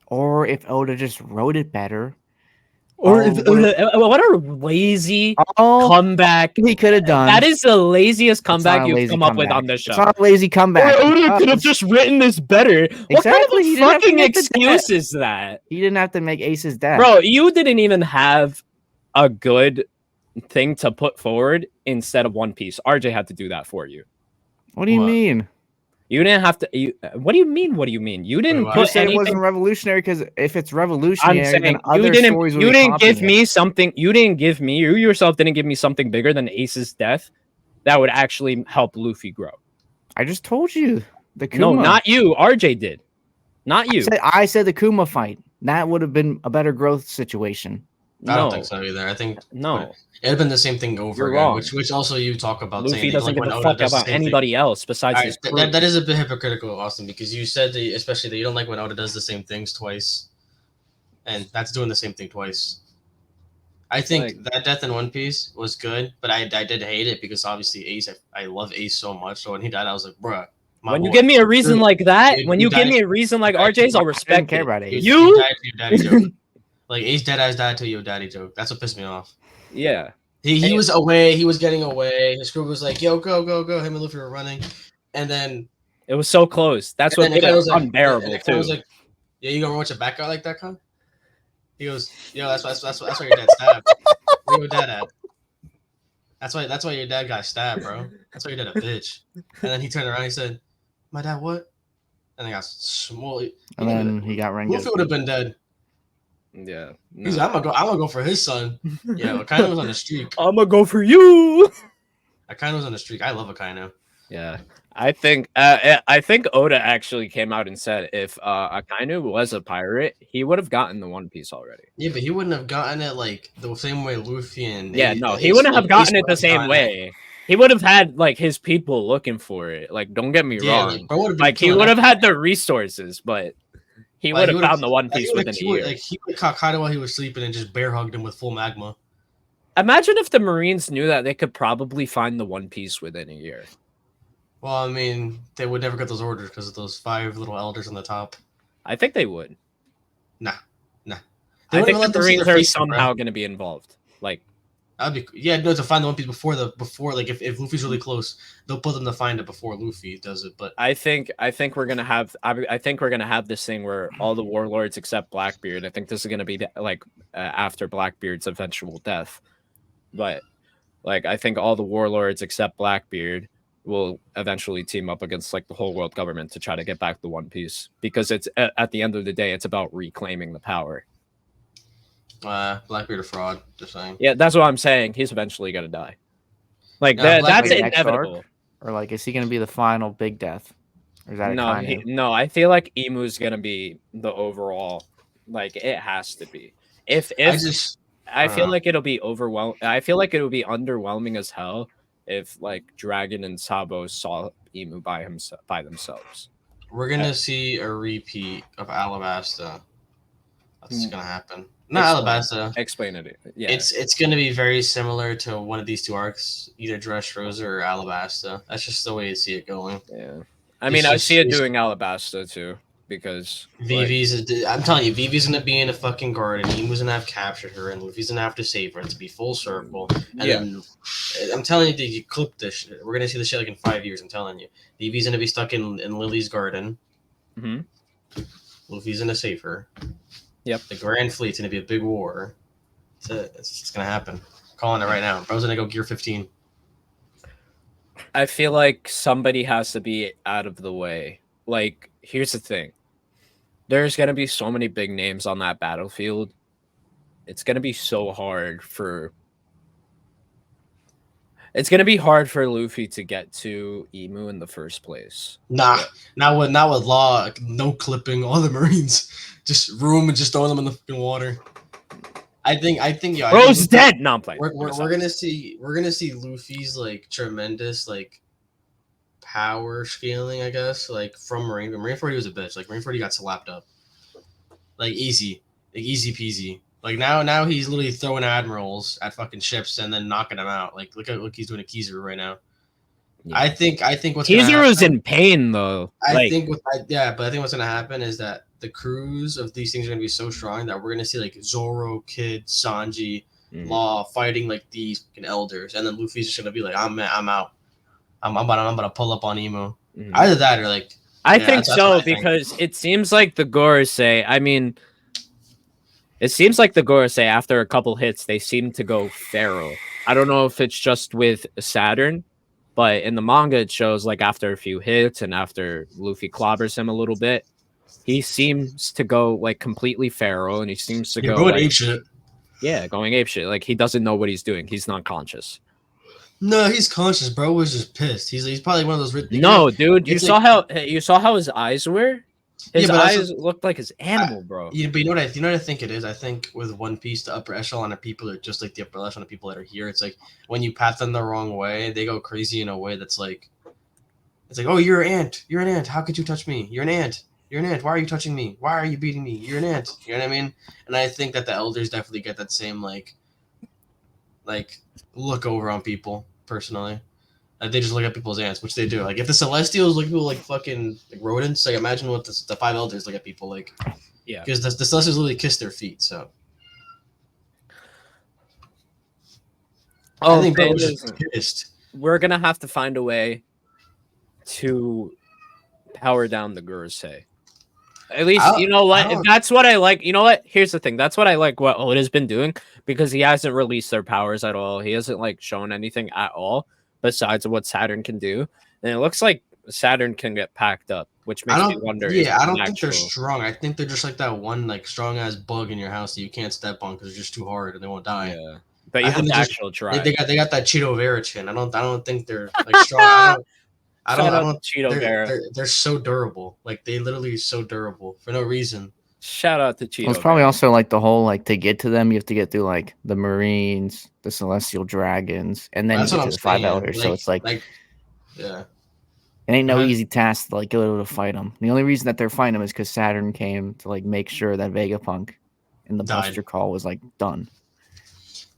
Or if Oda just wrote it better. Or Oh, what a lazy Oh, comeback. he could have done. That is the laziest It's not comeback a you've lazy come up with comeback. on this show. It's not a lazy comeback. Oda could have just written this better. What kind Exactly, he of a didn't have to fucking make the excuse death. is that? He didn't have to make Ace's death. Bro, you didn't even have a good thing to put forward instead of One Piece. RJ had to do that for you. What do you What? mean? You didn't have to. What do you mean? What do you mean? You didn't Wait, You what? put said it anything. wasn't revolutionary because if it's I'm revolutionary, then saying other you didn't. stories would You be didn't give copying me it. something. You didn't give me. You yourself didn't give me something bigger than Ace's death that would actually help Luffy grow. I just told you the Kuma. No, not you. RJ did. Not you. I said the Kuma fight. That would have been a better growth situation. I don't No. think so either. I think No. it'd have been the same thing over You're again. wrong. Which also you talk about Luffy saying doesn't like give when a Oda fuck does the about same thing. anybody else besides All his right, crew. that is a bit hypocritical, Austin, because you said that, especially that you don't like when Oda does the same things twice, and that's doing the same thing twice. I think that death in One Piece was good, but I did hate it because obviously Ace, I love Ace so much. So when he died, I was like, bruh. When you give me a reason like that, Dude, when you you give died- me a reason like you died- RJ's, I'll I didn't respect care it. about Ace. You You? died to your daddy joke. Like Ace dead eyes died to your daddy joke. That's what pissed me off. Yeah. He was away. He was getting away. His crew was like, "Yo, go, go, go!" Him and Luffy were running, and then It was so close. That's what and made then it was like, unbearable and too. was like, "Yeah, you gonna watch a back out like that, Con?" He goes, "Yo, that's why your dad stabbed. Where your dad at? That's why your dad got stabbed, bro. That's why your dad a bitch." And then he turned around. He said, "My dad what?" And I got small. And then he got Rengoku. Luffy would have been dead. Yeah. He's like, I'm gonna go for his son. Yeah, Akainu was on the streak. I'm gonna go for you. Akainu was on the streak. I love Akainu. Yeah. I think Oda actually came out and said if Akainu was a pirate, he would have gotten the One Piece already. Yeah, but he wouldn't have gotten it like the same way Luffy and Yeah, Ace- no, he Ace- wouldn't have Ace gotten it would the have same gotten way. He would have had like his people looking for it. Like, don't get me Yeah, wrong. like, bro would've been Like he killing would have everything. had the resources, but he Like, would have would've- found the One like, Piece within a year. He would caught Kaido while he was sleeping and just bear hugged him with full magma. Imagine if the Marines knew that they could probably find the One Piece within a year. Well, I mean, they would never get those orders because of those 5 little elders on the top. I think they would. Nah. I They think wouldn't let the them see Marines their are faces, bro. somehow going to be involved. Like, That'd be no to find the One Piece before like if Luffy's really close, they'll put them to find it before Luffy does it. But I think we're gonna have this thing where all the warlords except Blackbeard. I think this is gonna be after Blackbeard's eventual death, but like I think all the warlords except Blackbeard will eventually team up against like the whole world government to try to get back the One Piece because it's at the end of the day it's about reclaiming the power. Blackbeard a fraud. Just saying. Yeah, that's what I'm saying. He's eventually gonna die. Like No, that's Blackbeard next inevitable. arc? Or like, is he going to be the final big death? Or is that No, Akainu? I feel like Emu's gonna be the overall. Like it has to be. If I feel like it'll be overwhelming. I feel like it would be underwhelming as hell if like Dragon and Sabo saw Emu by themselves. we're gonna see a repeat of Alabasta. That's gonna happen. Not Alabasta. Explain it. Yeah, It's gonna be very similar to one of these 2 arcs, either Dressrosa or Alabasta. That's just the way I see it going. yeah. I mean, I see it doing Alabasta too because Vivi's. I'm telling you, Vivi's gonna be in a fucking garden. Emu's gonna have captured her, and Luffy's gonna have to save her to be full circle. And then I'm telling you, that you clip this shit. We're gonna see this shit like in 5 years. I'm telling you, Vivi's gonna be stuck in Lily's garden. Mm-hmm. Luffy's gonna save her. Yep. The Grand Fleet's gonna be a big war. It's gonna happen. Calling it right now. Bro's gonna go Gear 15. I feel like somebody has to be out of the way. Like, here's the thing. There's going to be so many big names on that battlefield. It's going to be so hard for... It's going to be hard for Luffy to get to Emu in the first place. Nah, not with Law, no clipping all the Marines. Just room and just throwing them in the fucking water. I think yeah. Bro's dead. No, I'm playing. We're gonna see Luffy's like tremendous like power scaling, I guess, like from Marineford. He was a bitch. Like Marineford, he got slapped up, like easy peasy. Like now he's literally throwing admirals at fucking ships and then knocking them out. Like look he's doing a Kizaru right now. Yeah. I think what's Kizaru's in pain though. I think what's gonna happen is that the crews of these things are gonna be so strong that we're gonna see like Zoro, Kid, Sanji, Law fighting like these fucking elders, and then Luffy's just gonna be like, I'm out. I'm gonna pull up on Emu. Either that or like I think so because it seems like the Gorosei. I mean, it seems like the Gorosei after a couple hits they seem to go feral. I don't know if it's just with Saturn, but in the manga it shows like after a few hits and after Luffy clobbers him a little bit, he seems to go like completely feral and he seems to go going like, apeshit. Yeah, going apeshit. Like he doesn't know what he's doing. He's not conscious. No, he's conscious. Bro was just pissed. He's probably one of those. No, dude, you saw how his eyes were. His eyes looked like his animal, bro. Yeah, but you know what I think it is. I think with One Piece, the upper echelon of people are just like the upper echelon of people that are here. It's like when you pat them the wrong way, they go crazy in a way that's like, it's like, oh, you're an ant. You're an ant. How could you touch me? You're an ant. You're an ant. Why are you touching me? Why are you beating me? You're an ant. You know what I mean? And I think that the elders definitely get that same like look over on people personally. They just look at people as ants, which they do. Like if the Celestials look at people like fucking like rodents, like imagine what the five elders look at people like. Yeah. Because the Celestials literally kiss their feet. So. Oh, I think Bro was just pissed. We're gonna have to find a way to power down the Gorosei. At least, you know what? That's what I like. You know what? Here's the thing. That's what I like what Oda's been doing because he hasn't released their powers at all. He hasn't like shown anything at all besides what Saturn can do. And it looks like Saturn can get packed up, which makes me wonder. Yeah, I don't think they're strong. I think they're just like that one like strong ass bug in your house that you can't step on because it's just too hard and they won't die. Yeah, but you have to actually try. They got that Cheeto Vera chin. I don't think they're like strong. I don't Cheeto Vera. They're so durable. Like they literally are so durable for no reason. Shout out to Cheeto. Well, it's probably also like the whole like to get to them, you have to get through like the Marines, the Celestial Dragons, and then you get to the five elders. So it's like yeah, it ain't no easy task to like go to fight them. The only reason that they're fighting them is because Saturn came to like make sure that Vegapunk in the Buster Call was like done.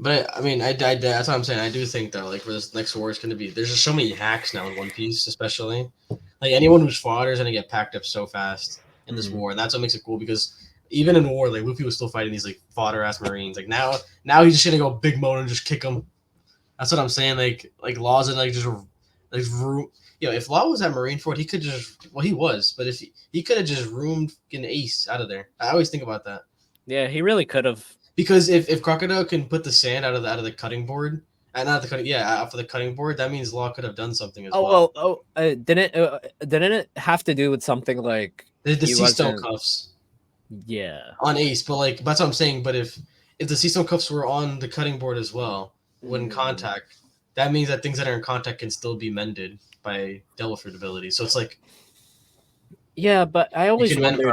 But I mean, that's what I'm saying. I do think that like for this next war, it's going to be there's just so many hacks now in One Piece, especially like anyone who's fodder is going to get packed up so fast in this war, and that's what makes it cool because even in war, like Luffy was still fighting these like fodder ass Marines. Like now he's just going to go big mode and just kick them. That's what I'm saying. Like Law's in like just like room. You know, if Law was at Marineford, he could just he was, but if he could have just roomed an ace out of there. I always think about that. Yeah, he really could have. Because if Crocodile can put the sand out of the cutting board, not the cutting, off of the cutting board, that means Law could have done something as well. Didn't it have to do with something like the sea stone cuffs? Yeah, on Ace, but like that's what I'm saying. But if the sea stone cuffs were on the cutting board as well, when contact, that means that things that are in contact can still be mended by Devil Fruit ability. So it's like. Yeah, but I always wondered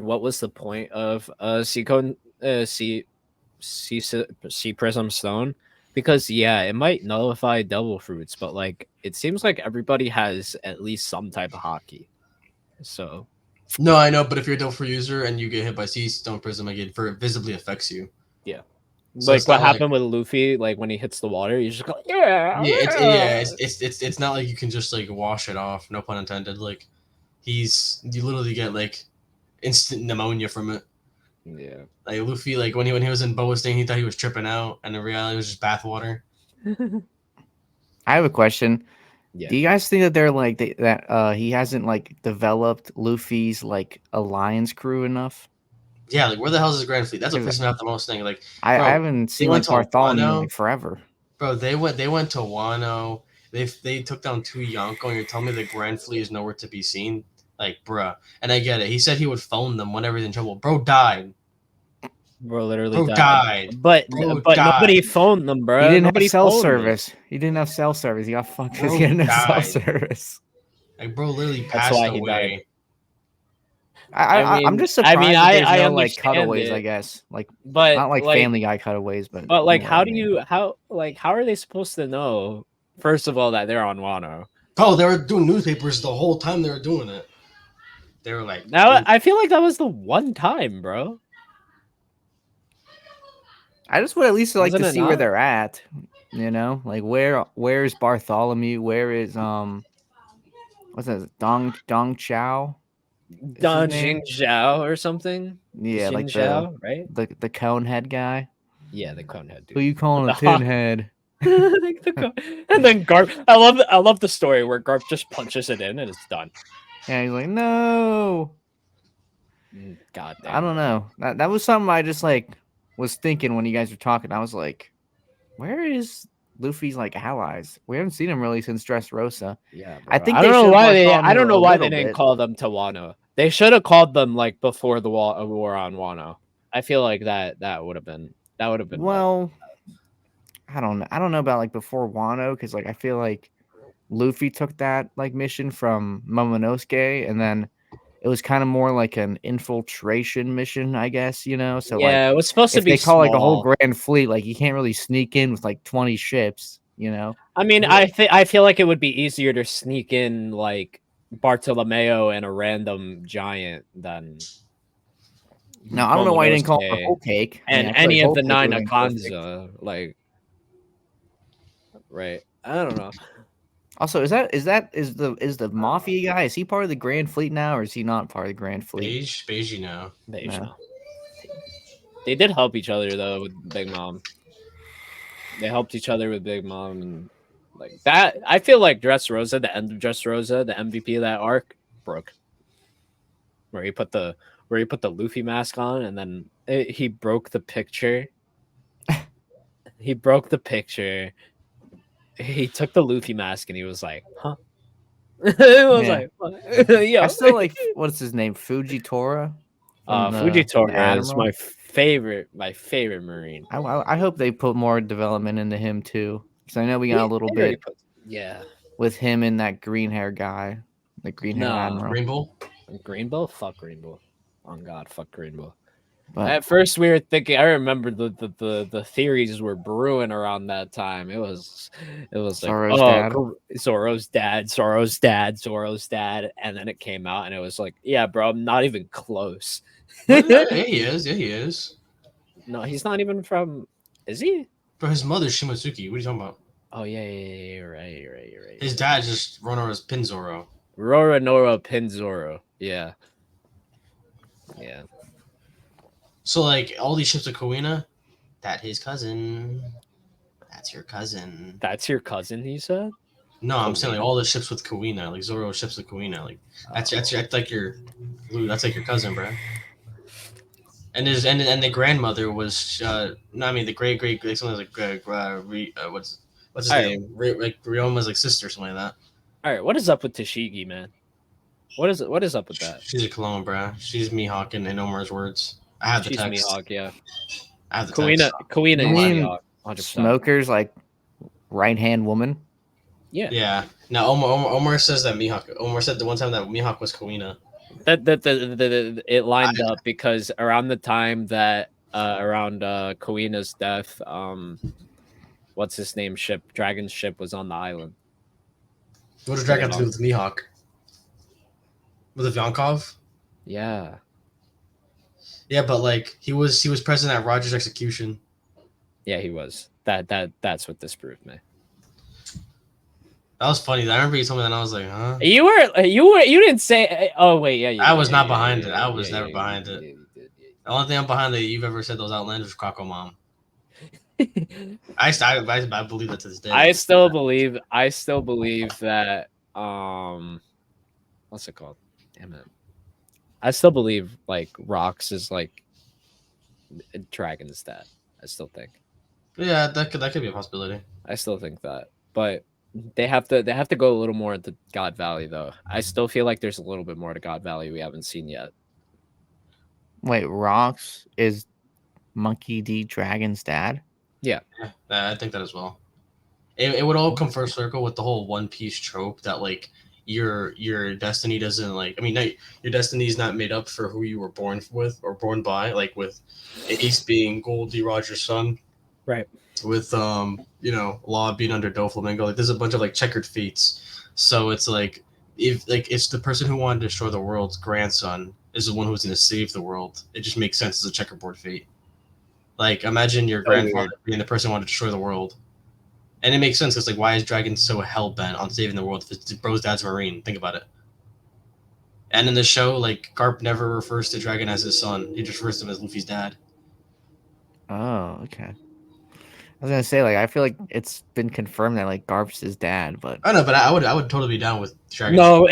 what was the point of sea prism stone, because it might nullify Devil Fruits, but like it seems like everybody has at least some type of hockey. So no, I know, but if you're a Devil Fruit user and you get hit by sea stone prism, it visibly affects you. Yeah. So like what happened with Luffy, like when he hits the water, you just go it's not like you can just like wash it off, no pun intended. Like you literally get like instant pneumonia from it. Yeah. Like Luffy, like when he was in Boa's thing, he thought he was tripping out, and in reality it was just bathwater. I have a question. Yeah. Do you guys think that they're like that he hasn't like developed Luffy's like alliance crew enough? Yeah, like where the hell is his Grand Fleet? That's what pisses me off the most thing. Like, I bro, haven't seen like went to Bartholomew in Wano. like forever. Bro, they went to Wano. They took down 2 Yonko, and you're telling me the Grand Fleet is nowhere to be seen? Like, bruh. And I get it. He said he would phone them whenever he's in trouble. Bro died. Bro literally Bro died. died. But Bro nobody died. phoned them, bro. He didn't Nobody have cell phoned them. service. He didn't have cell service. He got fucked because Bro he didn't have cell died. service. Like, bro literally That's passed why he away. I'm just surprised that there's no like understand cutaways. it, I guess like but not like Family Guy cutaways, but like you know how what I do mean. you how are they supposed to know? First of all, that they're on Wano. Oh, they were doing newspapers the whole time they were doing it. They were like, Now I feel like that was the one time, bro. I just would at least like Wasn't to it see where not? they're at. You know, like where is Bartholomew? Where is what's that? Dong Chow? Don his name? Jing Zhao or something. Yeah, like Jing Zhao, right? the cone head guy. Yeah, the conehead dude. Who you calling a The hawk. tin head? Like and then Garp. I love the story where Garp just punches it in and it's done. Yeah, he's like, no. God damn. I don't know. That was something I just like was thinking when you guys were talking. I was like, where is Luffy's like allies? We haven't seen him really since Dressrosa. Yeah, I bro. think I they don't know showed why they. I Bartholomew don't know a why they little didn't bit. call them to Wano. They should have called them like before the war on Wano. I feel like that would have been Well, I don't know about like before Wano because like I feel like Luffy took that like mission from Momonosuke and then it was kind of more like an infiltration mission, I guess, you know. So yeah, like it was supposed to if be they call like a whole small. grand fleet, like you can't really sneak in with like 20 ships, you know. I mean, Yeah. I feel like it would be easier to sneak in like Bartolomeo and a random giant than Now I don't know why you didn't call it the Momonosuke whole cake. I and mean, I feel any like of the whole cake 9 would've been perfect. Akanza. Like, right? I don't know. Also, is the mafia guy? Is he part of the Grand Fleet now, or is he not part of the Grand Fleet? Beige now. They No. know. They did help each other though with Big Mom. They helped each other with Big Mom and like that. I feel like Dressrosa, the end of Dressrosa, the MVP of that arc, broke. Where he put the Luffy mask on and then he broke the picture. He broke the picture. He took the Luffy mask and he was like, "Huh." It was Yeah. like, "Yo." I still like what's his name, Fujitora. From the Fujitora is Admiral. my favorite Marine. I hope they put more development into him too, because I know we got a little They already bit put- yeah. with him and that green hair guy, the green hair Nah. admiral. Rainbow. Greenbow? Fuck Greenbow. On God, fuck Greenbow. But At first, we were thinking. I remember the theories were brewing around that time. It was like, Zoro's oh, dad. Zoro's dad, and then it came out, and it was like, yeah, bro, I'm not even close. Yeah, he is. Yeah, he is. No, he's not even from. Is he? Bro, his mother's Shimotsuki. What are you talking about? Oh yeah, you're right. His dad just run over as Pinzoro. Roronoa Pinzoro. Yeah. Yeah. So like all these ships of Kawina, that his cousin. That's your cousin. That's your cousin, he said? No, I'm saying like all the ships with Kawina, like Zoro ships with Kawina, like that's like your cousin, bro. And the grandmother was no, I mean the great something like what's his name? Like Ryoma's like sister, something like that. All right, what is up with Tashigi, man? What is up with that? She's a clone, bro. She's Mihawk in Omar's words. I have the She's text. Mihawk, yeah. I have the Kawina text. is You mean Mihawk, 100%. Smoker's like right hand woman. Yeah. Yeah. Now Omar says that Mihawk. Omar said the one time that Mihawk was Kawina. It lined up because around the time that around Kawina's death, what's his name ship? Dragon's ship was on the island. What does Dragon have to do with Mihawk? With Ivankov? Yeah. Yeah, but like he was present at Roger's execution. Yeah, he was. That's what this proved, man. That was funny. I remember you told me that, and I was like, huh? You didn't say. Oh wait, yeah. I was not behind it. I was never behind it. You did. The only thing I'm behind that you've ever said those outlandish was Croco Mom. I believe that to this day. I still believe that what's it called? Damn it. I still believe like Rox is like Dragon's dad. I still think. Yeah, that could be a possibility. I still think that, but they have to go a little more into God Valley though. I still feel like there's a little bit more to God Valley we haven't seen yet. Wait, Rocks is Monkey D. Dragon's dad? Yeah. Yeah, I think that as well. It would all come first circle with the whole One Piece trope that like your destiny doesn't like. I mean, your destiny is not made up for who you were born with or born by. Like with Ace being Goldie Roger's son, Right. with Law being under Doflamingo. Like there's a bunch of like checkered fates. So it's like if like it's the person who wanted to destroy the world's grandson is the one who's going to save the world. It just makes sense as a checkerboard fate. Like imagine your grandfather being the person who wanted to destroy the world. And it makes sense because, like, why is Dragon so hell-bent on saving the world if his bro's dad's Marine? Think about it. And in the show, like, Garp never refers to Dragon as his son. He just refers to him as Luffy's dad. Oh, okay. I was gonna say, like, I feel like it's been confirmed that like Garp's his dad, but I know, but I would totally be down with Dragon. No,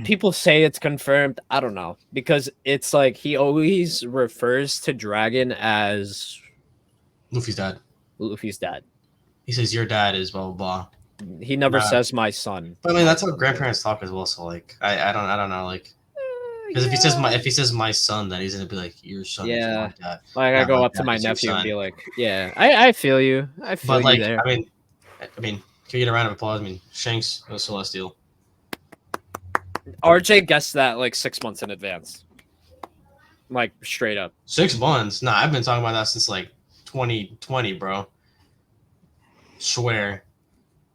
people say it's confirmed. I don't know because it's like he always refers to Dragon as Luffy's dad. Luffy's dad. He says your dad is blah blah blah. He never says my son. But I mean, that's how grandparents talk as well. So like, I don't know, like, because if he says my son, then he's gonna be like your son. Yeah. Is my dad. Like I go up to my nephew and be like, yeah, I feel you. I feel But like, you there. I mean, can we get a round of applause? I mean, Shanks was Celestial. RJ guessed that like 6 months in advance. Like straight up. 6 months? Nah, I've been talking about that since like 2020, bro. Swear,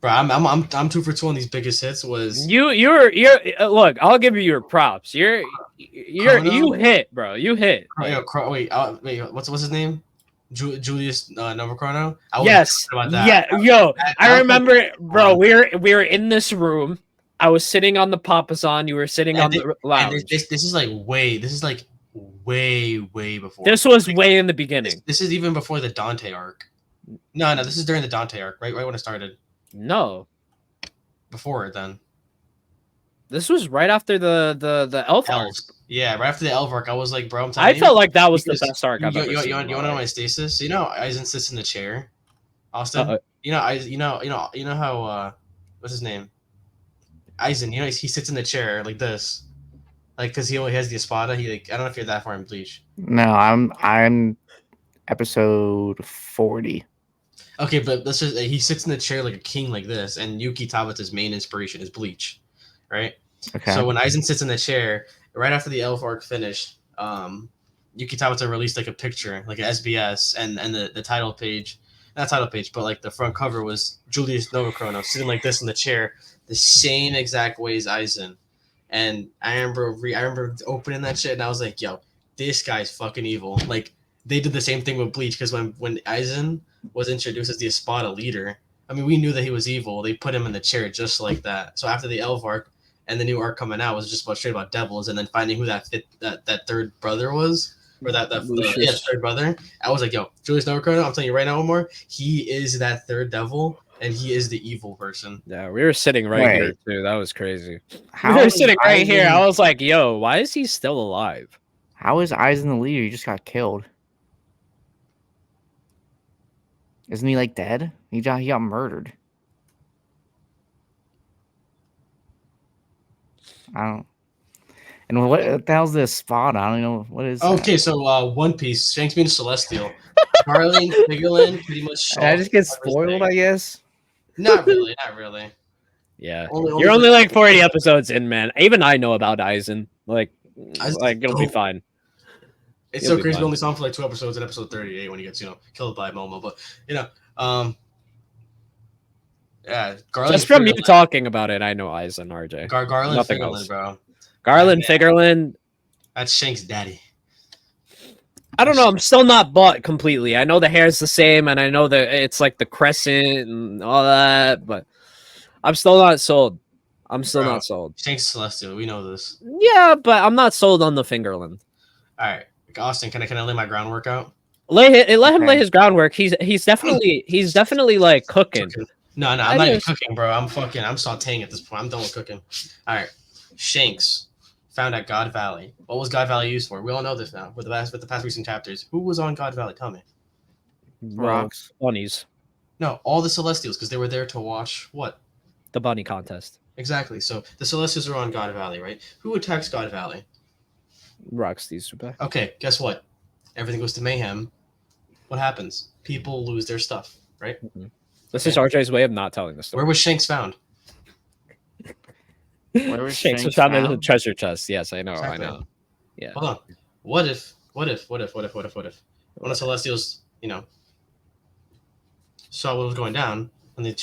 bro. I'm 2 for 2 on these biggest hits. Was you're look? I'll give you your props. You hit, bro. You hit. Wait, what's his name? Julius Novachrono. Yes. Yeah, yo. I remember, bro. We were in this room. I was sitting on the papasan. You were sitting on the lounge. This is like way before. This was way in the beginning. This is even before the Dante arc. No, this is during the Dante arc, right when it started. No, before it then. This was right after the elf arc. Yeah, right after the elf arc. I was like, bro, I felt like that was the best arc I've ever seen. You want to know my stasis? So, you know, Aizen sits in the chair. Austin, you know how what's his name? Aizen, you know, he sits in the chair like this, like because he only has the espada. He like I don't know if you're that far in Bleach. No, I'm episode 40. Okay, but let's just he sits in the chair like a king like this, and Yuki Tabata's main inspiration is Bleach, right? Okay. So when Aizen sits in the chair, right after the elf arc finished, Yuki Tabata released like a picture, like an SBS, and the title page, not title page, but like the front cover was Julius Novachrono sitting like this in the chair, the same exact way as Aizen. And I remember opening that shit, and I was like, yo, this guy's fucking evil. Like, they did the same thing with Bleach, because when Aizen was introduced as the Espada leader, I mean, we knew that he was evil. They put him in the chair just like that. So after the elf arc and the new arc coming out was just straight about devils, and then finding who that third brother was, or that third brother, I was like, yo, Julius Novachrono, I'm telling you right now, Omar, he is that third devil, and he is the evil person. Yeah, we were sitting right here too. That was crazy. How we were sitting right here. I was like, yo, why is he still alive? How is Aizen the leader? He just got killed. Isn't he like dead? He got murdered. I don't. And what the hell's this spot? I don't know what is. Okay, so One Piece, Shanks being Celestial, Carlin, Figurlin, pretty much. I just get spoiled, I guess. Not really. Yeah, you're only like 40 episodes in, man. Even I know about Aizen. Like it'll be fine. It's so crazy. We only saw him for like 2 episodes in episode 38 when he gets killed by Momo. But yeah, Garland. Just from you talking about it, I know Aizen, RJ. Garland, nothing Figurlin, else, bro. Garland, Figurlin. That's Shank's daddy. I don't know. I'm still not bought completely. I know the hair's the same, and I know that it's like the crescent and all that, but I'm still not sold. Not sold. Shank's Celestial. We know this. Yeah, but I'm not sold on the Fingerland. All right, Austin, can I lay my groundwork out? Let him lay his groundwork. He's definitely like cooking. No, I'm not even cooking, bro. I'm sauteing at this point. I'm done with cooking. All right, Shanks, found at God Valley. What was God Valley used for? We all know this now. With the past recent chapters, who was on God Valley? Tell me. Rocks. Bunnies. No, all the Celestials, because they were there to watch what? The bunny contest. Exactly. So the Celestials are on God Valley, right? Who attacks God Valley? Rocksteeds are back. Okay, guess what? Everything goes to mayhem. What happens? People lose their stuff, right? This is RJ's way of not telling the story. Where was Shanks found? Where was Shanks was Shanks found in the found? treasure chest. Yes, I know. Exactly. I know. Yeah. Hold on. What if one of the Celestials, saw what was going down and they,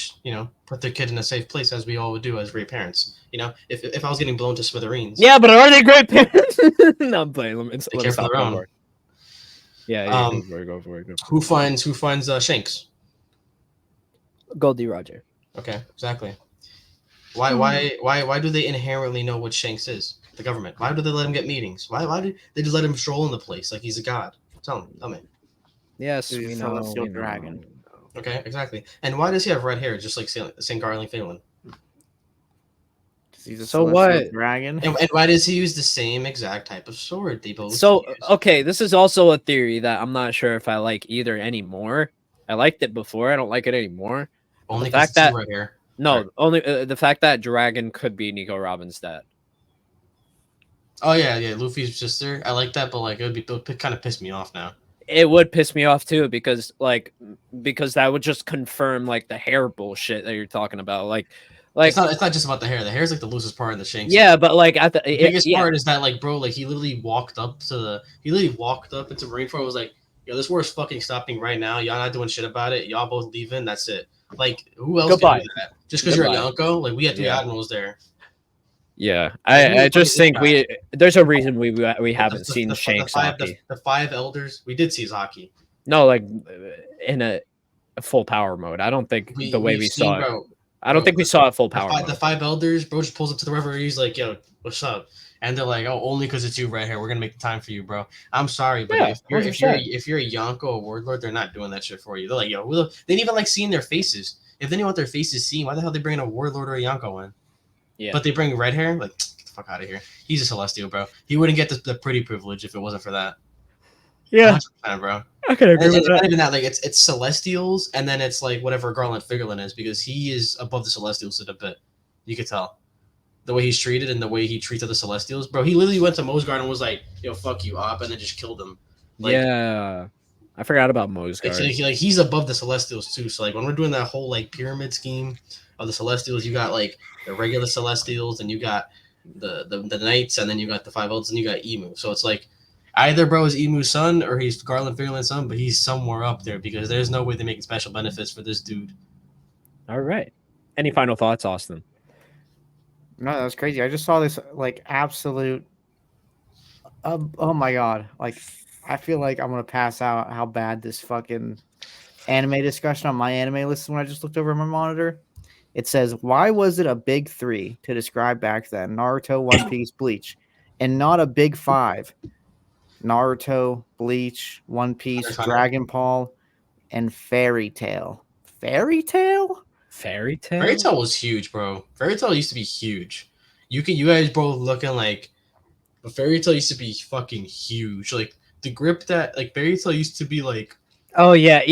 put their kid in a safe place, as we all would do as great parents. If I was getting blown to smithereens. Yeah, but are they great parents? No, I'm playing. Let They me care for stop. their Go own. for it. Yeah, go for it. Who finds Shanks? Goldie Roger. Okay, exactly. Why do they inherently know what Shanks is? The government. Why do they let him get meetings? Why did they just let him stroll in the place like he's a god? Tell me. Yes, He's we a know. celestial we know. dragon. Okay, exactly. And why does he have red hair, just like Saint Garling Phelan? He's a So celestial what? dragon. And why does he use the same exact type of sword they both So use? okay, this is also a theory that I'm not sure if I like either anymore. I liked it before. I don't like it anymore. Only the fact that right here. no, Right. only the fact that Dragon could be Nico Robin's dad. Oh yeah, Luffy's sister. I like that, but like it would kind of piss me off now. It would piss me off too because that would just confirm like the hair bullshit that you're talking about. Like It's not just about the hair. The hair is like the loosest part of the Shanks. yeah, but like at the biggest part is that like bro, like he literally walked up into Marineford and was like, yo, this war's fucking stopping right now. Y'all not doing shit about it. Y'all both leaving. That's it. Like who else Goodbye. can do that? Just because you're a Goodbye. Yonko? Like we had 3 Yeah. admirals there. Yeah, I just think there's a reason we haven't seen Shanks hockey. The 5 elders. We did see his hockey. No, like in a full power mode. I don't think the way we saw it. Bro, I don't think we saw it full power the mode. 5 elders, bro, just pulls up to the river. He's like, yo, what's up? And they're like, oh, only because it's you right here. We're gonna make the time for you, bro. I'm sorry, but Yeah, if you're a Yonko or Warlord, they're not doing that shit for you. They're like, yo, they didn't even like seeing their faces. If they didn't want their faces seen, why the hell are they bringing a Warlord or a Yonko in? Yeah. But they bring red hair. Like, get the fuck out of here. He's a Celestial, bro. He wouldn't get the pretty privilege if it wasn't for that. Yeah, 100%, bro. I can agree with It's not that. even that. Like, it's Celestials, and then it's like whatever Garland Figurlin is, because he is above the Celestials a bit. You could tell the way he's treated and the way he treats other Celestials, bro. He literally went to Mosgard and was like, "Yo, fuck you, Op," and then just killed him. Like, Yeah, I forgot about Mosgard. it's like he's above the Celestials too. So like when we're doing that whole like pyramid scheme of the Celestials, you got like the regular Celestials, and you got the Knights, and then you got the 5 Elves, and you got Emu. So it's like either bro is Emu's son or he's Garland Figurlin's son, but he's somewhere up there because there's no way they're making special benefits for this dude. All right. Any final thoughts, Austin? No, that was crazy. I just saw this like absolute. Oh my god! Like I feel like I'm gonna pass out. How bad this fucking anime discussion on my anime list when I just looked over my monitor. It says, "Why was it a big 3 to describe back then? Naruto, One Piece, Bleach, and not a big 5? Naruto, Bleach, One Piece, Dragon Ball, and Fairy Tail. Fairy Tail? Fairy Tail? Fairy Tail was huge, bro. Fairy Tail used to be huge. You guys both looking like, but Fairy Tail used to be fucking huge. Like the grip that like Fairy Tail used to be like. Oh yeah.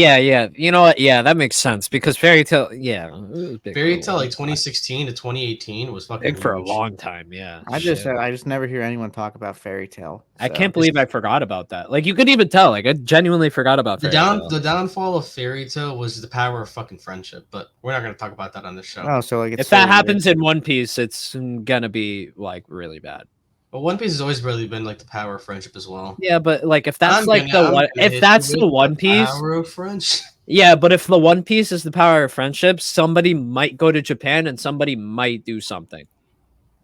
You know what? Yeah, that makes sense because Fairy Tail. Yeah, it was big Fairy for a Tail long like 2016 to 2018 was fucking big for a huge. long time. Yeah, I just never hear anyone talk about Fairy Tail. I can't believe I forgot about that. Like you could even tell. Like I genuinely forgot about Fairy Tail. The downfall of Fairy Tail was the power of fucking friendship, but we're not gonna talk about that on this show. Oh, so like If that happens in One Piece, it's gonna be like really bad. But One Piece has always really been like the power of friendship as well. Yeah, but like if that's If that's the One Piece, power of friendship. yeah, but if the One Piece is the power of friendship, somebody might go to Japan and somebody might do something.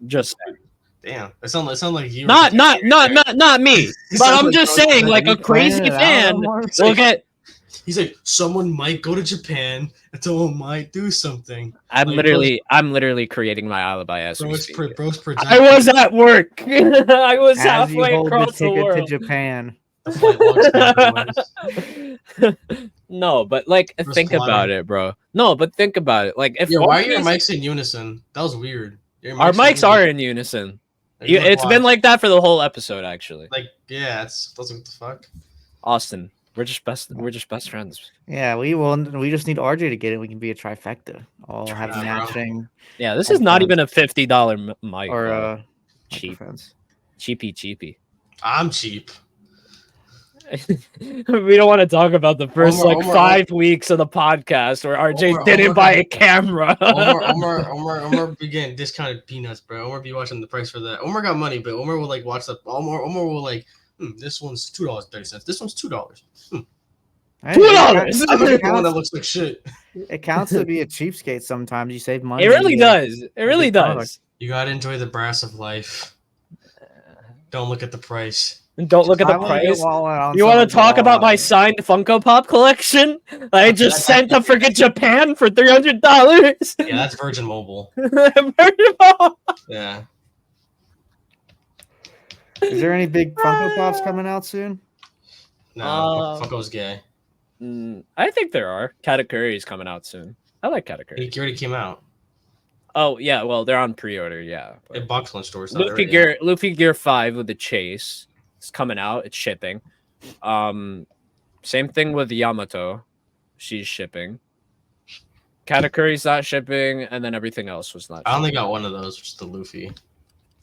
Just saying. Damn, it sounds like you. Not me, but I'm just saying, like a crazy fan will get. He's like, someone might go to Japan and someone might do something. I'm like, literally creating my alibi as we speak. I I was at work. I was As you halfway hold across the the ticket world. to Japan. No, but like First think flying. about it, bro. No, but think about it. Like if Yeah, One why are your Piece- mics in unison? That was weird. our mics are in unison. It's been like that for the whole episode, actually. like, yeah, that's what the fuck. Austin, we're just best friends. Yeah, we just need RJ to get it. We can be a trifecta. All have Bro. matching Yeah, this is not even a $50 mic. or cheap, microphones. cheapy. I'm cheap. We don't want to talk about the first Omar, 5 weeks of the podcast where RJ didn't buy a camera. Omar be getting discounted peanuts, bro. Omar be watching the price for that. Omar got money, but Omar will like watch the Omar will like, this one's $2.30. This one's $2. $2. I'm gonna get one that looks like shit. It counts to be a cheapskate. Sometimes you save money. It really does. It really does. You gotta enjoy the brass of life. Don't look at the price. And don't look at the price. You want to talk about my signed Funko Pop collection? I just sent to freaking Japan for $300. Yeah, that's Virgin Mobile. Virgin Mobile. Yeah. Is there any big Funko Pops coming out soon? No, Funko's gay. I think there are. Katakuri is coming out soon. I like Katakuri. He already came out. Oh yeah, well they're on pre-order. Yeah, In box lunch stores. Luffy Gear 5 with the chase. It's coming out. It's shipping. Same thing with Yamato. She's shipping. Katakuri's not shipping, and then everything else was not. I only got one of those, which is the Luffy.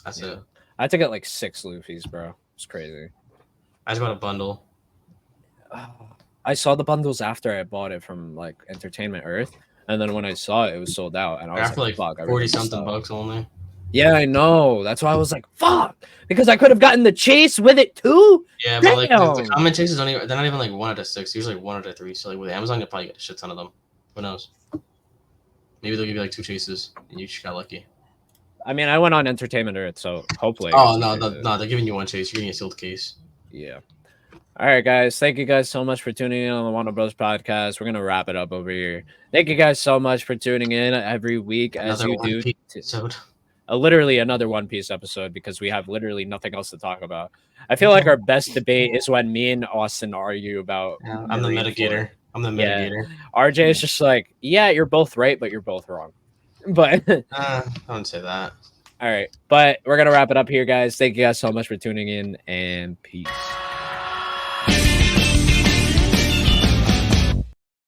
That's it. I had to get like 6 Luffys, bro. It's crazy. I just bought a bundle. I saw the bundles after I bought it from like Entertainment Earth, and then when I saw it, it was sold out, and I was After like "Fuck, I 40 really something missed out." bucks only. Yeah, I know. That's why I was like, "Fuck," because I could have gotten the chase with it too. Yeah, but like the Damn. comment chases don't even, they're not even like 1 out of 6. Usually like 1 out of 3. So like with Amazon, you'll probably get a shit ton of them. Who knows? Maybe they'll give you like 2 chases, and you just got lucky. I mean, I went on Entertainment Earth, so hopefully. Oh no, they're giving you 1 chase. You're getting a sealed case. Yeah. All right, guys. Thank you guys so much for tuning in on the Wano Bros Podcast. We're gonna wrap it up over here. Thank you guys so much for tuning in every week, as Another you One do. Piece episode. Literally another One Piece episode, because we have literally nothing else to talk about. I feel like our best debate is when me and Austin argue about. Yeah, I'm the mitigator. I'm the mitigator. RJ is just like, yeah, you're both right, but you're both wrong. But I wouldn't say that. all right, but we're gonna wrap it up here, guys. Thank you guys so much for tuning in, and peace.